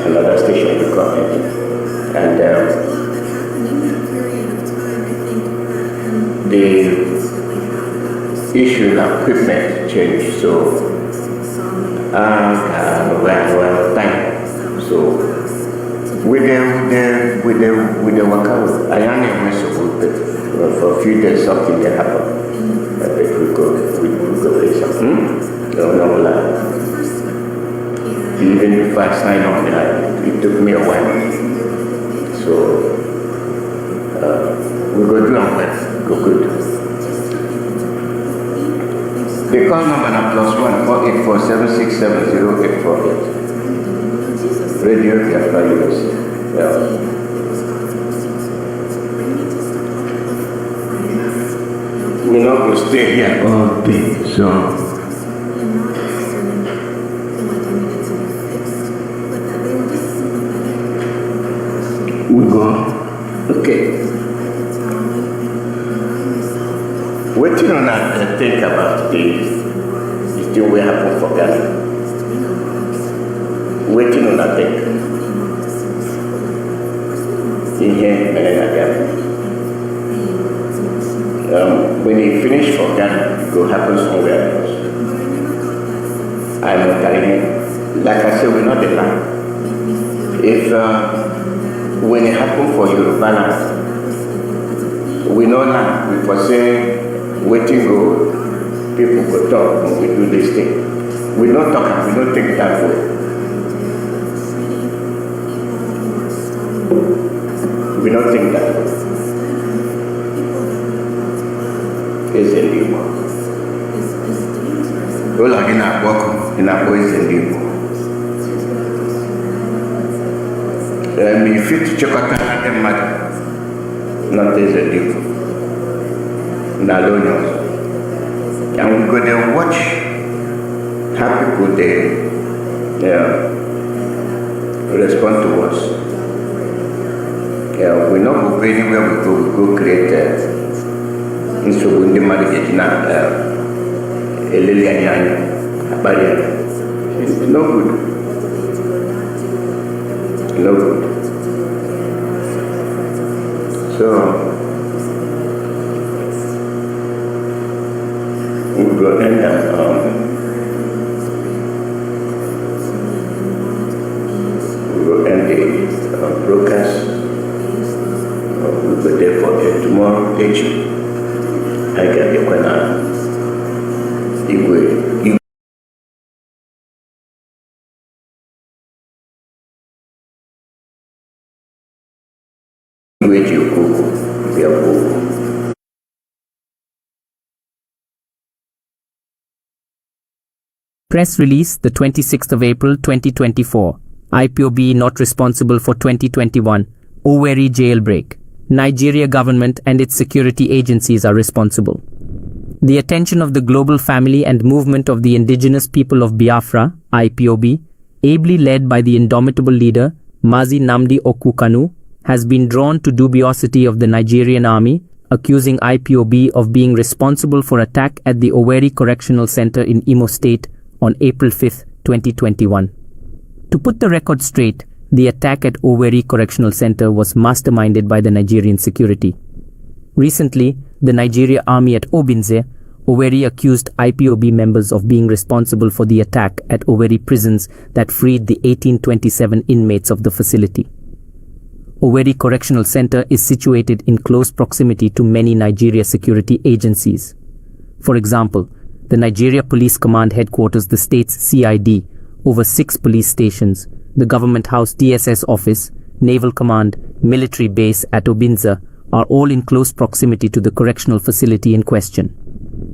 another station will come in. And the issue of equipment change. So time. So with the workout, I only went so for a few days something that happened. We go play something. No. Even if I sign on, it took me a while. So we go do and well, go good. The call number now +1 484 767 0848. Radio Biafran USA. Yeah. We're not going to stay here all day, so we go. Okay. What do you not think about the thing will happen for Ghana? Waiting on that thing. In here, when he finish for Ghana, it will happen somewhere else. I'm not telling him. Like I said, we're not the land. If when it happened for Yoruba land, we know land. We for say waiting go, people go talk when we do this thing. We don't talk and we don't think that way. We don't think that way. It's a new one. All are in our work, in our boys and new one. If you check out another matter, not as a new one. Now, and we go there watch how people they respond to us. We not go anywhere we go create so we need marriage now a lily barrier. It's no good. No good. So we will end up we will end the broadcast. We will there for tomorrow teaching. I get the corner. Press release, the 26th of April 2024. IPOB not responsible for 2021 Owerri jailbreak. Nigeria government and its security agencies are responsible. The attention of the global family and movement of the indigenous people of Biafra, IPOB, ably led by the indomitable leader, Mazi Okukanu, has been drawn to dubiosity of the Nigerian army, accusing IPOB of being responsible for attack at the Owerri Correctional Center in Imo State on April 5, 2021. To put the record straight, the attack at Owerri Correctional Center was masterminded by the Nigerian security. Recently, the Nigeria Army at Obinze, Owerri accused IPOB members of being responsible for the attack at Owerri prisons that freed the 1827 inmates of the facility. Owerri Correctional Center is situated in close proximity to many Nigeria security agencies. For example, the Nigeria Police Command Headquarters, the state's CID, over 6 police stations, the Government House DSS office, Naval Command, military base at Obinze are all in close proximity to the correctional facility in question.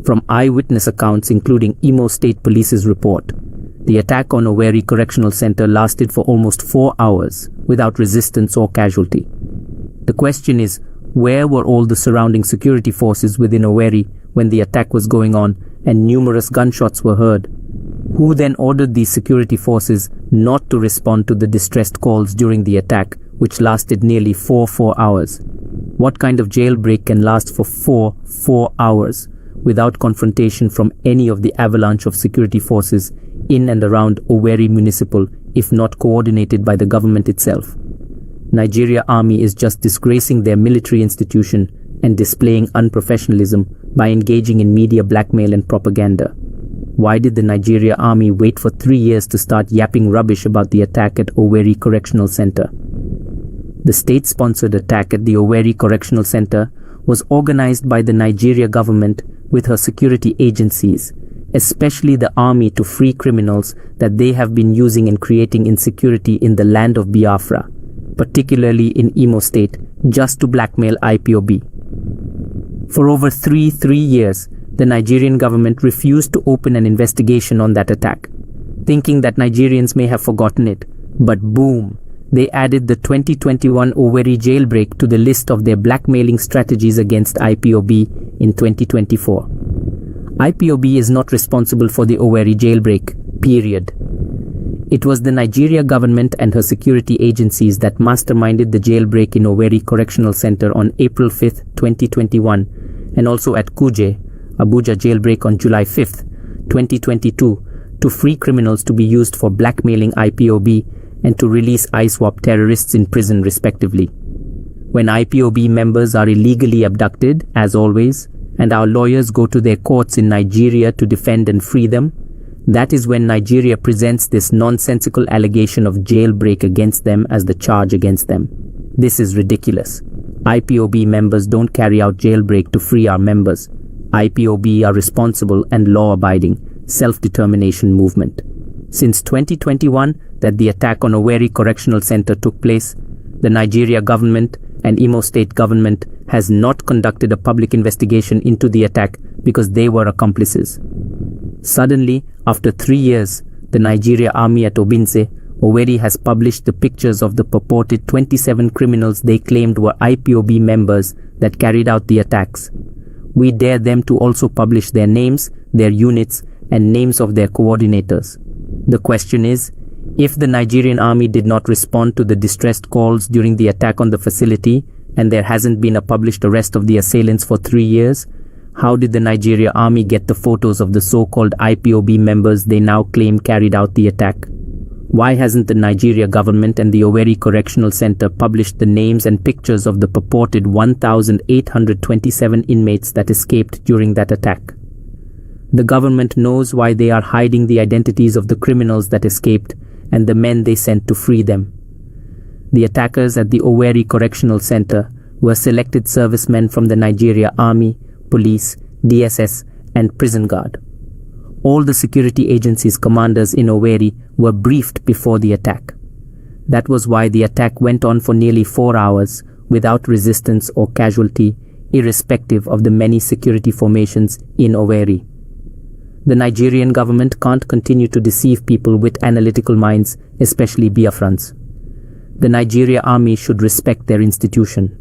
From eyewitness accounts including Imo State Police's report, the attack on Owerri Correctional Center lasted for almost 4 hours without resistance or casualty. The question is, where were all the surrounding security forces within Owerri when the attack was going on and numerous gunshots were heard? Who then ordered these security forces not to respond to the distressed calls during the attack, which lasted nearly 4 hours? What kind of jailbreak can last for 4 hours without confrontation from any of the avalanche of security forces in and around Owerri Municipal, if not coordinated by the government itself? Nigeria Army is just disgracing their military institution and displaying unprofessionalism by engaging in media blackmail and propaganda. Why did the Nigeria Army wait for 3 years to start yapping rubbish about the attack at Owerri Correctional Center? The state-sponsored attack at the Owerri Correctional Center was organized by the Nigeria government with her security agencies, especially the army, to free criminals that they have been using in creating insecurity in the land of Biafra, particularly in Imo State, just to blackmail IPOB. For over three years, the Nigerian government refused to open an investigation on that attack, thinking that Nigerians may have forgotten it. But boom, they added the 2021 Owerri jailbreak to the list of their blackmailing strategies against IPOB in 2024. IPOB is not responsible for the Owerri jailbreak, period. It was the Nigeria government and her security agencies that masterminded the jailbreak in Owerri Correctional Center on April 5, 2021, and also at Kuje, Abuja jailbreak on July 5, 2022, to free criminals to be used for blackmailing IPOB and to release ISWAP terrorists in prison respectively. When IPOB members are illegally abducted, as always, and our lawyers go to their courts in Nigeria to defend and free them, that is when Nigeria presents this nonsensical allegation of jailbreak against them as the charge against them. This is ridiculous. IPOB members don't carry out jailbreak to free our members. IPOB are responsible and law-abiding, self-determination movement. Since 2021, that the attack on Owerri Correctional Center took place, the Nigeria government and Imo State government has not conducted a public investigation into the attack because they were accomplices. Suddenly, after 3 years, the Nigeria Army at Obinze, Owerri, has published the pictures of the purported 27 criminals they claimed were IPOB members that carried out the attacks. We dare them to also publish their names, their units, and names of their coordinators. The question is, if the Nigerian army did not respond to the distressed calls during the attack on the facility, and there hasn't been a published arrest of the assailants for 3 years, how did the Nigeria army get the photos of the so-called IPOB members they now claim carried out the attack? Why hasn't the Nigeria government and the Owerri Correctional Center published the names and pictures of the purported 1,827 inmates that escaped during that attack? The government knows why they are hiding the identities of the criminals that escaped and the men they sent to free them. The attackers at the Owerri Correctional Center were selected servicemen from the Nigeria Army, Police, DSS, and Prison Guard. All the security agencies' commanders in Owerri were briefed before the attack. That was why the attack went on for nearly 4 hours without resistance or casualty, irrespective of the many security formations in Owerri. The Nigerian government can't continue to deceive people with analytical minds, especially Biafrans. The Nigeria Army should respect their institution.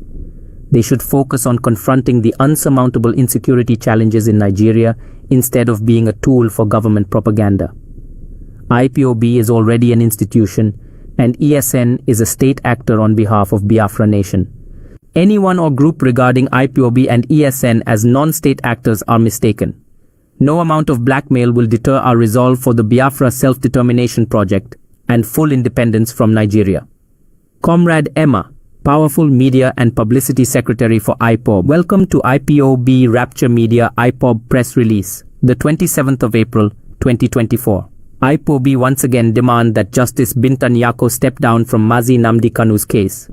They should focus on confronting the unsurmountable insecurity challenges in Nigeria instead of being a tool for government propaganda. IPOB is already an institution, and ESN is a state actor on behalf of Biafra Nation. Anyone or group regarding IPOB and ESN as non-state actors are mistaken. No amount of blackmail will deter our resolve for the Biafra self-determination project and full independence from Nigeria. Comrade Emma, Powerful Media and Publicity Secretary for IPOB. Welcome to IPOB Rapture Media IPOB press release, the 27th of April, 2024. IPOB once again demand that Justice Binta Nyako step down from Mazi Nnamdi Kanu's case.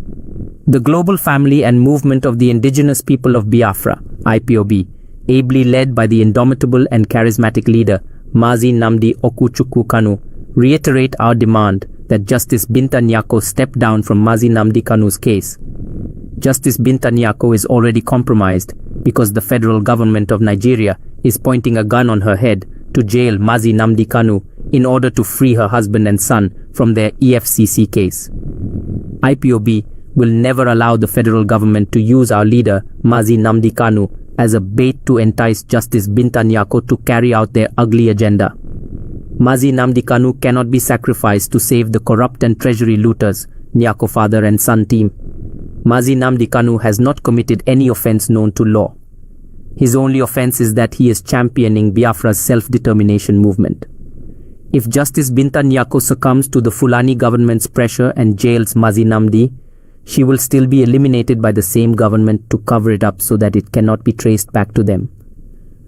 The global family and movement of the indigenous people of Biafra, IPOB, ably led by the indomitable and charismatic leader Mazi Nnamdi Okuchukwu Kanu, reiterate our demand that Justice Binta Nyako step down from Mazi Nnamdi Kanu's case. Justice Binta Nyako is already compromised because the federal government of Nigeria is pointing a gun on her head to jail Mazi Nnamdi Kanu in order to free her husband and son from their EFCC case. IPOB will never allow the federal government to use our leader Mazi Nnamdi Kanu as a bait to entice Justice Binta Nyako to carry out their ugly agenda. Mazi Nnamdi Kanu cannot be sacrificed to save the corrupt and treasury looters, Nyako father and son team. Mazi Nnamdi Kanu has not committed any offense known to law. His only offense is that he is championing Biafra's self-determination movement. If Justice Binta Nyako succumbs to the Fulani government's pressure and jails Mazi Nnamdi, she will still be eliminated by the same government to cover it up so that it cannot be traced back to them.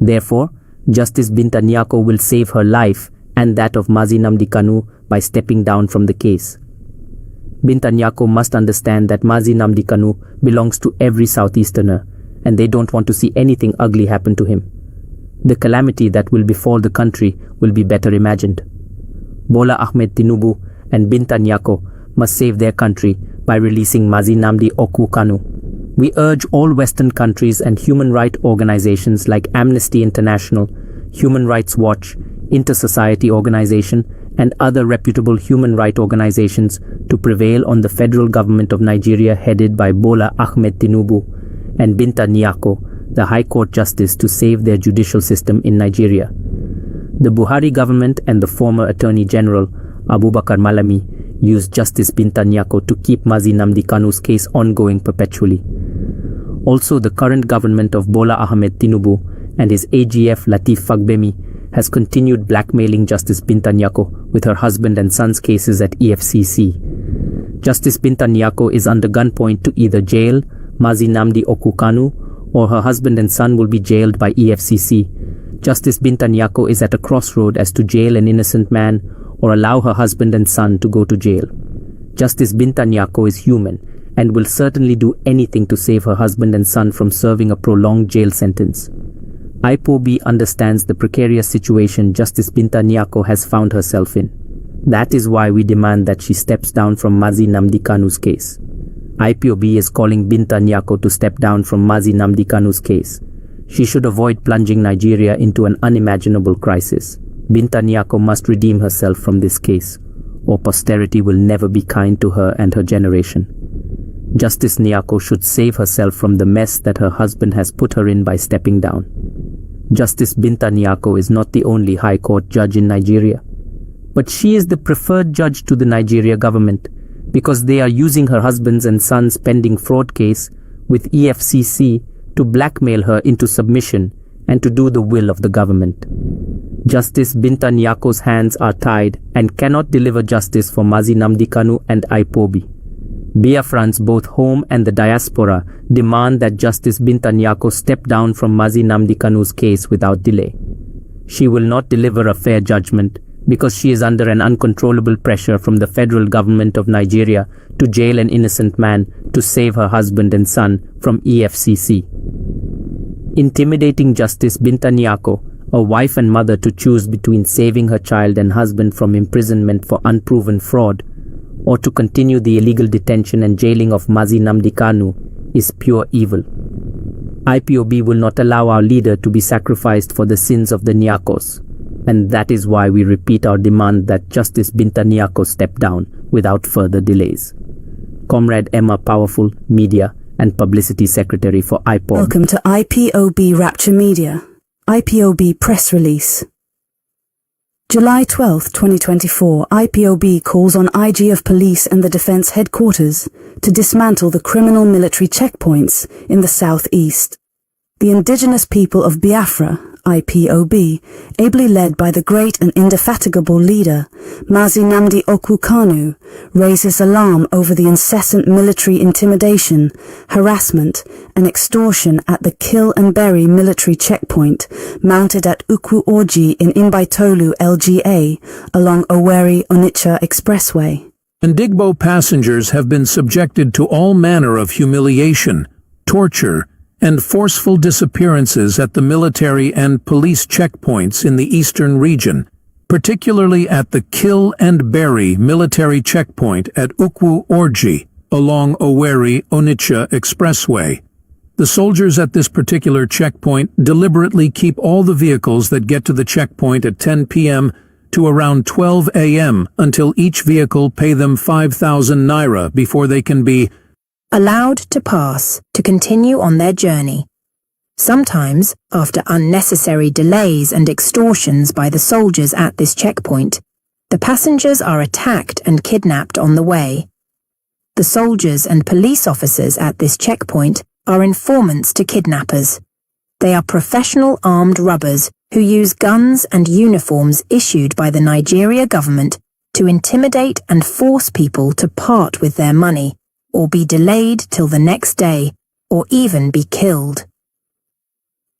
Therefore, Justice Binta Nyako will save her life and that of Mazi Nnamdi Kanu by stepping down from the case. Binta Nyako must understand that Mazi Nnamdi Kanu belongs to every Southeasterner, and they don't want to see anything ugly happen to him. The calamity that will befall the country will be better imagined. Bola Ahmed Tinubu and Binta Nyako must save their country by releasing Mazi Nnamdi Okwu Kanu. We urge all Western countries and human rights organizations like Amnesty International, Human Rights Watch, Inter-Society Organization, and other reputable human rights organizations to prevail on the federal government of Nigeria headed by Bola Ahmed Tinubu and Binta Nyako, the High Court Justice, to save their judicial system in Nigeria. The Buhari government and the former Attorney General, Abubakar Malami, used Justice Binta Nyako to keep Mazi Nnamdi Kanu's case ongoing perpetually. Also, the current government of Bola Ahmed Tinubu and his AGF Lateef Fagbemi has continued blackmailing Justice Binta Nyako with her husband and son's cases at EFCC. Justice Binta Nyako is under gunpoint to either jail Mazi Nnamdi Okwu Kanu or her husband and son will be jailed by EFCC. Justice Binta Nyako is at a crossroad as to jail an innocent man or allow her husband and son to go to jail. Justice Binta Nyako is human and will certainly do anything to save her husband and son from serving a prolonged jail sentence. IPOB understands the precarious situation Justice Binta Nyako has found herself in. That is why we demand that she steps down from Mazi Nnamdi Kanu's case. IPOB is calling Binta Nyako to step down from Mazi Nnamdi Kanu's case. She should avoid plunging Nigeria into an unimaginable crisis. Binta Nyako must redeem herself from this case, or posterity will never be kind to her and her generation. Justice Nyako should save herself from the mess that her husband has put her in by stepping down. Justice Binta Nyako is not the only High Court judge in Nigeria, but she is the preferred judge to the Nigeria government because they are using her husband's and son's pending fraud case with EFCC to blackmail her into submission and to do the will of the government. Justice Binta Nyako's hands are tied and cannot deliver justice for Mazi Nnamdi Kanu and IPOB. Biafrans both home and the diaspora demand that Justice Binta Nyako step down from Mazi Nnamdi Kanu's case without delay. She will not deliver a fair judgment because she is under an uncontrollable pressure from the federal government of Nigeria to jail an innocent man to save her husband and son from EFCC. Intimidating Justice Binta Nyako, a wife and mother, to choose between saving her child and husband from imprisonment for unproven fraud or to continue the illegal detention and jailing of Mazi Nnamdi Kanu is pure evil. IPOB will not allow our leader to be sacrificed for the sins of the Nyakos, and that is why we repeat our demand that Justice Binta Nyako step down without further delays. Comrade Emma, Powerful Media and Publicity Secretary for IPOB. Welcome to IPOB Rapture Media, IPOB Press Release. July 12, 2024, IPOB calls on IG of Police and the Defense Headquarters to dismantle the criminal military checkpoints in the southeast. The indigenous people of Biafra, IPOB, ably led by the great and indefatigable leader, Mazi Alozie, raises alarm over the incessant military intimidation, harassment, and extortion at the Kill and Bury military checkpoint mounted at Ukwu Orji in Imbaitolu, LGA, along Owerri Onitsha Expressway. Ndigbo passengers have been subjected to all manner of humiliation, torture, and forceful disappearances at the military and police checkpoints in the eastern region, particularly at the Kill and Bury military checkpoint at Ukwu Orji along Owerri Onitsha Expressway. The soldiers at this particular checkpoint deliberately keep all the vehicles that get to the checkpoint at 10 p.m. to around 12 a.m. until each vehicle pay them 5,000 naira before they can be allowed to pass to continue on their journey. Sometimes, after unnecessary delays and extortions by the soldiers at this checkpoint, the passengers are attacked and kidnapped on the way. The soldiers and police officers at this checkpoint are informants to kidnappers. They are professional armed robbers who use guns and uniforms issued by the Nigeria government to intimidate and force people to part with their money, or be delayed till the next day, or even be killed.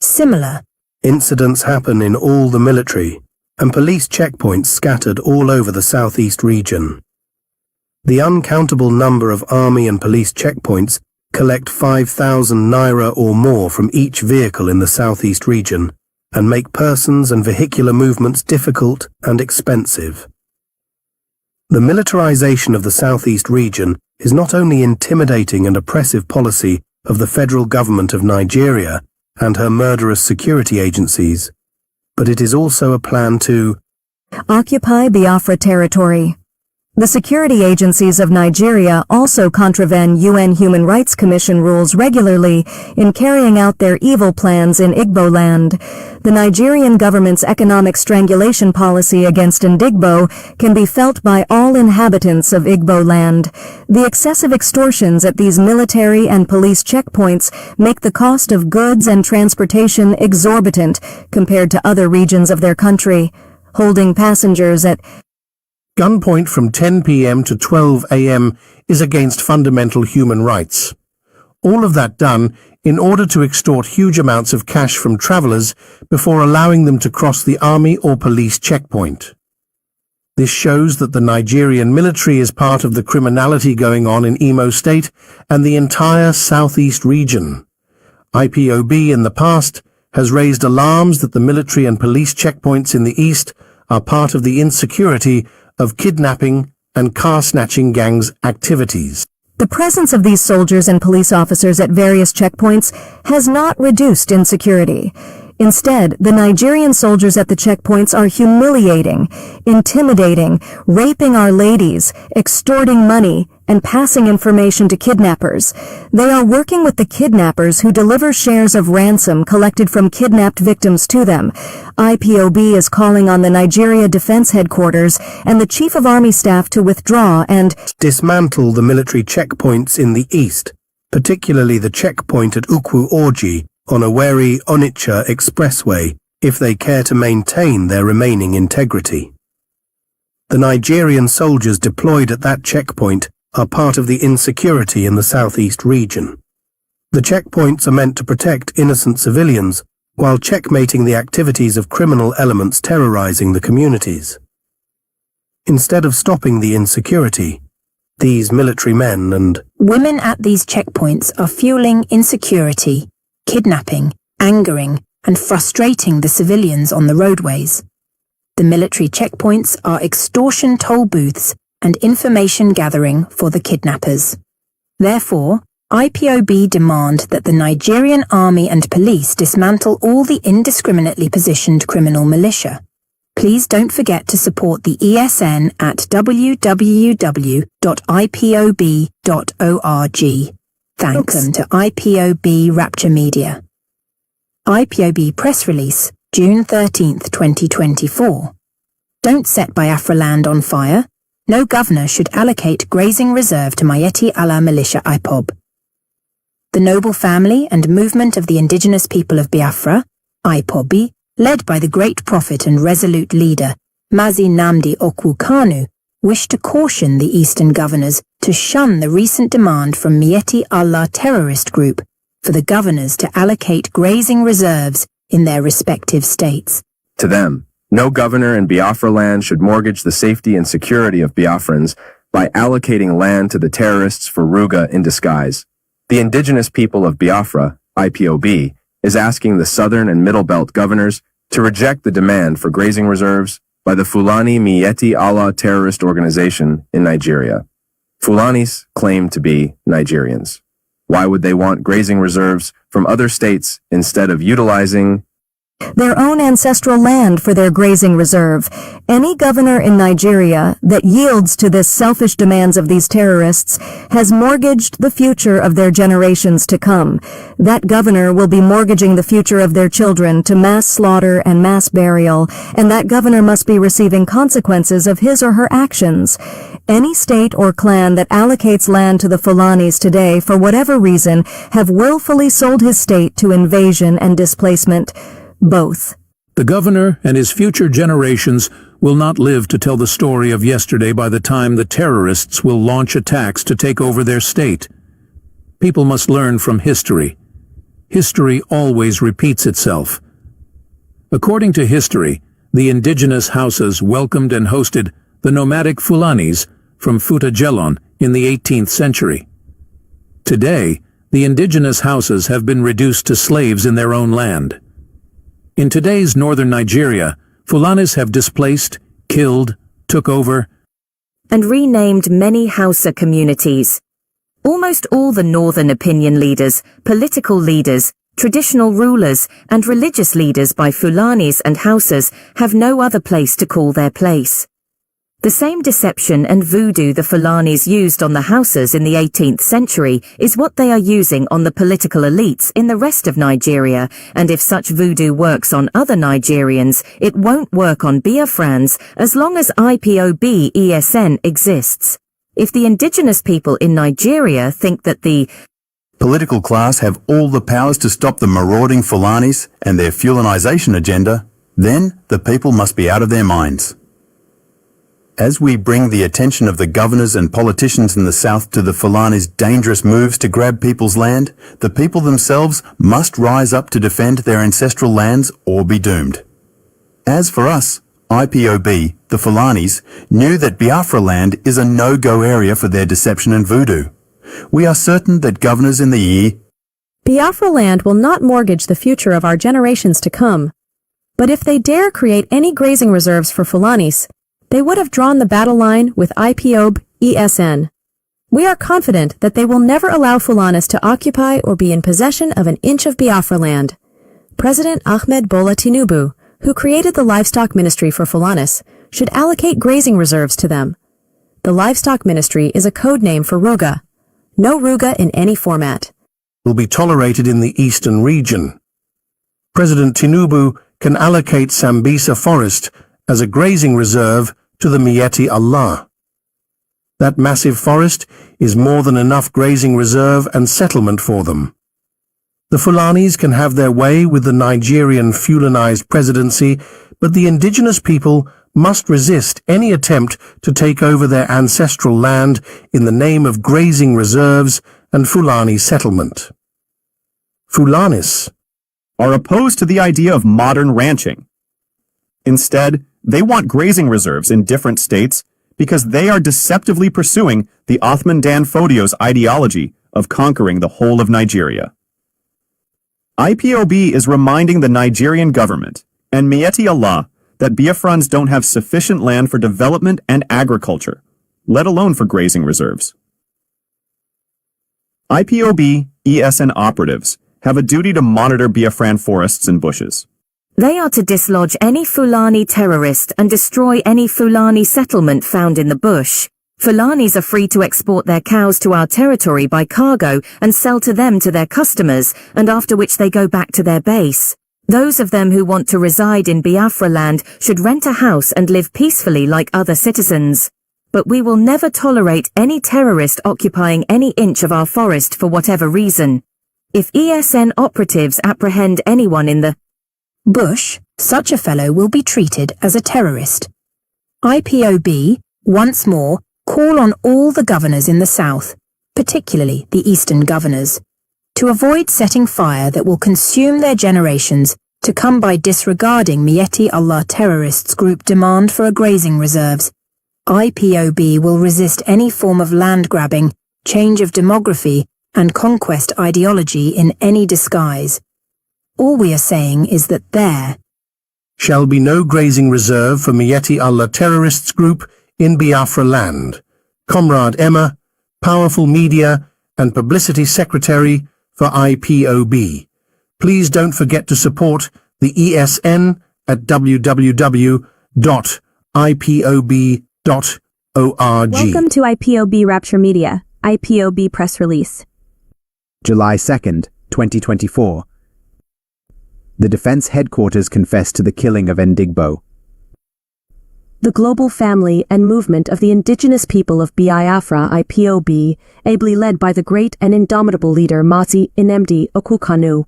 Similar incidents happen in all the military and police checkpoints scattered all over the southeast region. The uncountable number of army and police checkpoints collect 5,000 naira or more from each vehicle in the southeast region and make persons and vehicular movements difficult and expensive. The militarization of the southeast region is not only intimidating and oppressive policy of the federal government of Nigeria and her murderous security agencies, but it is also a plan to occupy Biafra territory. The security agencies of Nigeria also contravene UN Human Rights Commission rules regularly in carrying out their evil plans in Igbo land. The Nigerian government's economic strangulation policy against Ndigbo can be felt by all inhabitants of Igbo land. The excessive extortions at these military and police checkpoints make the cost of goods and transportation exorbitant compared to other regions of their country, holding passengers at gunpoint from 10 p.m. to 12 a.m. is against fundamental human rights. All of that done in order to extort huge amounts of cash from travelers before allowing them to cross the army or police checkpoint. This shows that the Nigerian military is part of the criminality going on in Imo State and the entire southeast region. IPOB in the past has raised alarms that the military and police checkpoints in the east are part of the insecurity of kidnapping and car-snatching gangs' activities. The presence of these soldiers and police officers at various checkpoints has not reduced insecurity. Instead, the Nigerian soldiers at the checkpoints are humiliating, intimidating, raping our ladies, extorting money, and passing information to kidnappers. They are working with the kidnappers who deliver shares of ransom collected from kidnapped victims to them. IPOB is calling on the Nigeria Defense Headquarters and the Chief of Army Staff to withdraw and dismantle the military checkpoints in the east, particularly the checkpoint at Ukwu Orji on Owerri Onitsha Expressway, if they care to maintain their remaining integrity. The Nigerian soldiers deployed at that checkpoint are part of the insecurity in the southeast region. The checkpoints are meant to protect innocent civilians while checkmating the activities of criminal elements terrorizing the communities. Instead of stopping the insecurity, these military men and women at these checkpoints are fueling insecurity, kidnapping, angering, and frustrating the civilians on the roadways. The military checkpoints are extortion toll booths and information gathering for the kidnappers. Therefore, IPOB demand that the Nigerian army and police dismantle all the indiscriminately positioned criminal militia. Please don't forget to support the ESN at www.ipob.org. Thanks to IPOB Rapture Media. IPOB press release, June 13, 2024. don't set Biafra land on fire. No governor should allocate grazing reserve to Mazi Alozie militia IPOB. The noble family and movement of the indigenous people of Biafra, IPOB, led by the great prophet and resolute leader, Mazi Iyke, wished to caution the eastern governors to shun the recent demand from Mazi Alozie terrorist group for the governors to allocate grazing reserves in their respective states. To them, no governor in Biafra land should mortgage the safety and security of Biafrans by allocating land to the terrorists for Ruga in disguise. The indigenous people of Biafra, IPOB, is asking the southern and middle belt governors to reject the demand for grazing reserves by the Fulani Mazi Alozie terrorist organization in Nigeria. Fulanis claim to be Nigerians. Why would they want grazing reserves from other states instead of utilizing their own ancestral land for their grazing reserve? Any governor in Nigeria that yields to this selfish demands of these terrorists has mortgaged the future of their generations to come. That governor will be mortgaging the future of their children to mass slaughter and mass burial, and that governor must be receiving consequences of his or her actions. Any state or clan that allocates land to the Fulanis today for whatever reason have willfully sold his state to invasion and displacement. Both. The governor and his future generations will not live to tell the story of yesterday by the time the terrorists will launch attacks to take over their state. People must learn from history. History always repeats itself. According to history, the indigenous Hausas welcomed and hosted the nomadic Fulanis from Futa Jelon in the 18th century. Today, the indigenous Hausas have been reduced to slaves in their own land. In today's northern Nigeria, Fulanis have displaced, killed, took over, and renamed many Hausa communities. Almost all the northern opinion leaders, political leaders, traditional rulers, and religious leaders by Fulanis and Hausas have no other place to call their place. The same deception and voodoo the Fulanis used on the Hausas in the 18th century is what they are using on the political elites in the rest of Nigeria, and if such voodoo works on other Nigerians, it won't work on Biafrans as long as IPOB ESN exists. If the indigenous people in Nigeria think that the political class have all the powers to stop the marauding Fulanis and their Fulanization agenda, then the people must be out of their minds. As we bring the attention of the governors and politicians in the south to the Fulani's dangerous moves to grab people's land, the people themselves must rise up to defend their ancestral lands or be doomed. As for us, IPOB, the Fulanis, knew that Biafra land is a no-go area for their deception and voodoo. We are certain that governors in the year Biafra land will not mortgage the future of our generations to come. But if they dare create any grazing reserves for Fulanis, they would have drawn the battle line with IPOB ESN. We are confident that they will never allow Fulanis to occupy or be in possession of an inch of Biafra land. President Ahmed Bola Tinubu, who created the Livestock Ministry for Fulanis, should allocate grazing reserves to them. The Livestock Ministry is a code name for Ruga. No Ruga in any format will be tolerated in the eastern region. President Tinubu can allocate Sambisa Forest as a grazing reserve to the Mazi Alozie. That massive forest is more than enough grazing reserve and settlement for them. The Fulanis can have their way with the Nigerian Fulanized presidency, but the indigenous people must resist any attempt to take over their ancestral land in the name of grazing reserves and Fulani settlement. Fulanis are opposed to the idea of modern ranching. Instead, they want grazing reserves in different states because they are deceptively pursuing the Othman Dan Fodio's ideology of conquering the whole of Nigeria. IPOB is reminding the Nigerian government and Mazi Alozie that Biafrans don't have sufficient land for development and agriculture, let alone for grazing reserves. IPOB ESN operatives have a duty to monitor Biafran forests and bushes. They are to dislodge any Fulani terrorist and destroy any Fulani settlement found in the bush. Fulanis are free to export their cows to our territory by cargo and sell to them to their customers, and after which they go back to their base. Those of them who want to reside in Biafra land should rent a house and live peacefully like other citizens. But we will never tolerate any terrorist occupying any inch of our forest for whatever reason. If ESN operatives apprehend anyone in the bush, such a fellow will be treated as a terrorist. IPOB, once more, call on all the governors in the south, particularly the eastern governors, to avoid setting fire that will consume their generations to come by disregarding Miyetti Allah terrorists' group demand for a grazing reserves. IPOB will resist any form of land grabbing, change of demography, and conquest ideology in any disguise. All we are saying is that there shall be no grazing reserve for Miyetti Allah terrorists group in Biafra land. Comrade Emma, Powerful Media and Publicity Secretary for IPOB. Please don't forget to support the ESN at www.ipob.org. Welcome to IPOB Rapture Media, IPOB press release. July 2nd, 2024. The Defense Headquarters confessed to the killing of Ndigbo. The global family and movement of the indigenous people of Biafra IPOB, ably led by the great and indomitable leader Mazi Iyke,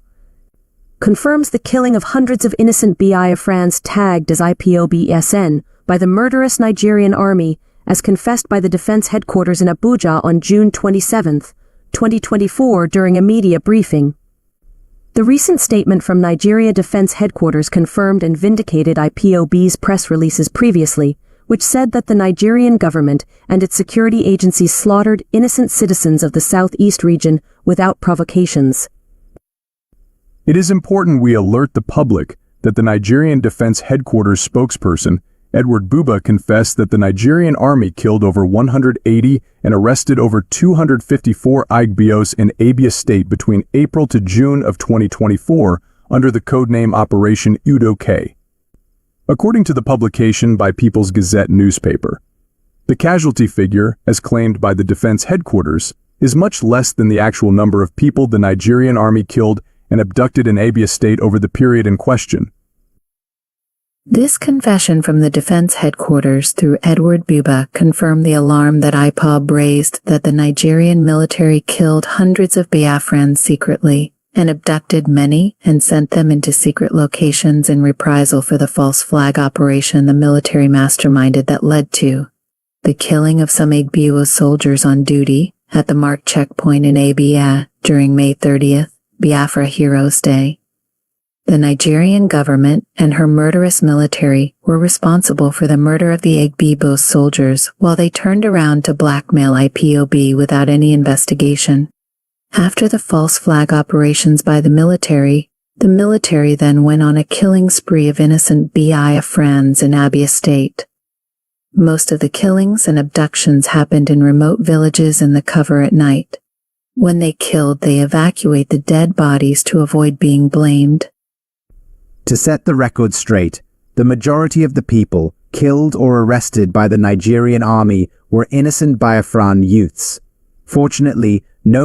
confirms the killing of hundreds of innocent Biafrans tagged as IPOB-SN by the murderous Nigerian army, as confessed by the Defense Headquarters in Abuja on June 27, 2024 during a media briefing. The recent statement from Nigeria Defense Headquarters confirmed and vindicated IPOB's press releases previously, which said that the Nigerian government and its security agencies slaughtered innocent citizens of the southeast region without provocations. It is important we alert the public that the Nigerian Defense Headquarters spokesperson, Edward Buba, confessed that the Nigerian army killed over 180 and arrested over 254 Igbios in Abia State between April to June of 2024 under the codename Operation Udo K. According to the publication by People's Gazette newspaper, the casualty figure, as claimed by the Defense Headquarters, is much less than the actual number of people the Nigerian army killed and abducted in Abia State over the period in question. This confession from the Defense Headquarters through Edward Buba confirmed the alarm that IPOB raised that the Nigerian military killed hundreds of Biafrans secretly and abducted many and sent them into secret locations in reprisal for the false flag operation the military masterminded that led to the killing of some Igbo soldiers on duty at the marked checkpoint in Abia during May 30th, Biafra Heroes Day. The Nigerian government and her murderous military were responsible for the murder of the Igbo soldiers while they turned around to blackmail IPOB without any investigation. After the false flag operations by the military then went on a killing spree of innocent Biafrans in Abia State. Most of the killings and abductions happened in remote villages in the cover at night. When they killed, they evacuate the dead bodies to avoid being blamed. To set the record straight, the majority of the people killed or arrested by the Nigerian army were innocent Biafran youths. Fortunately, no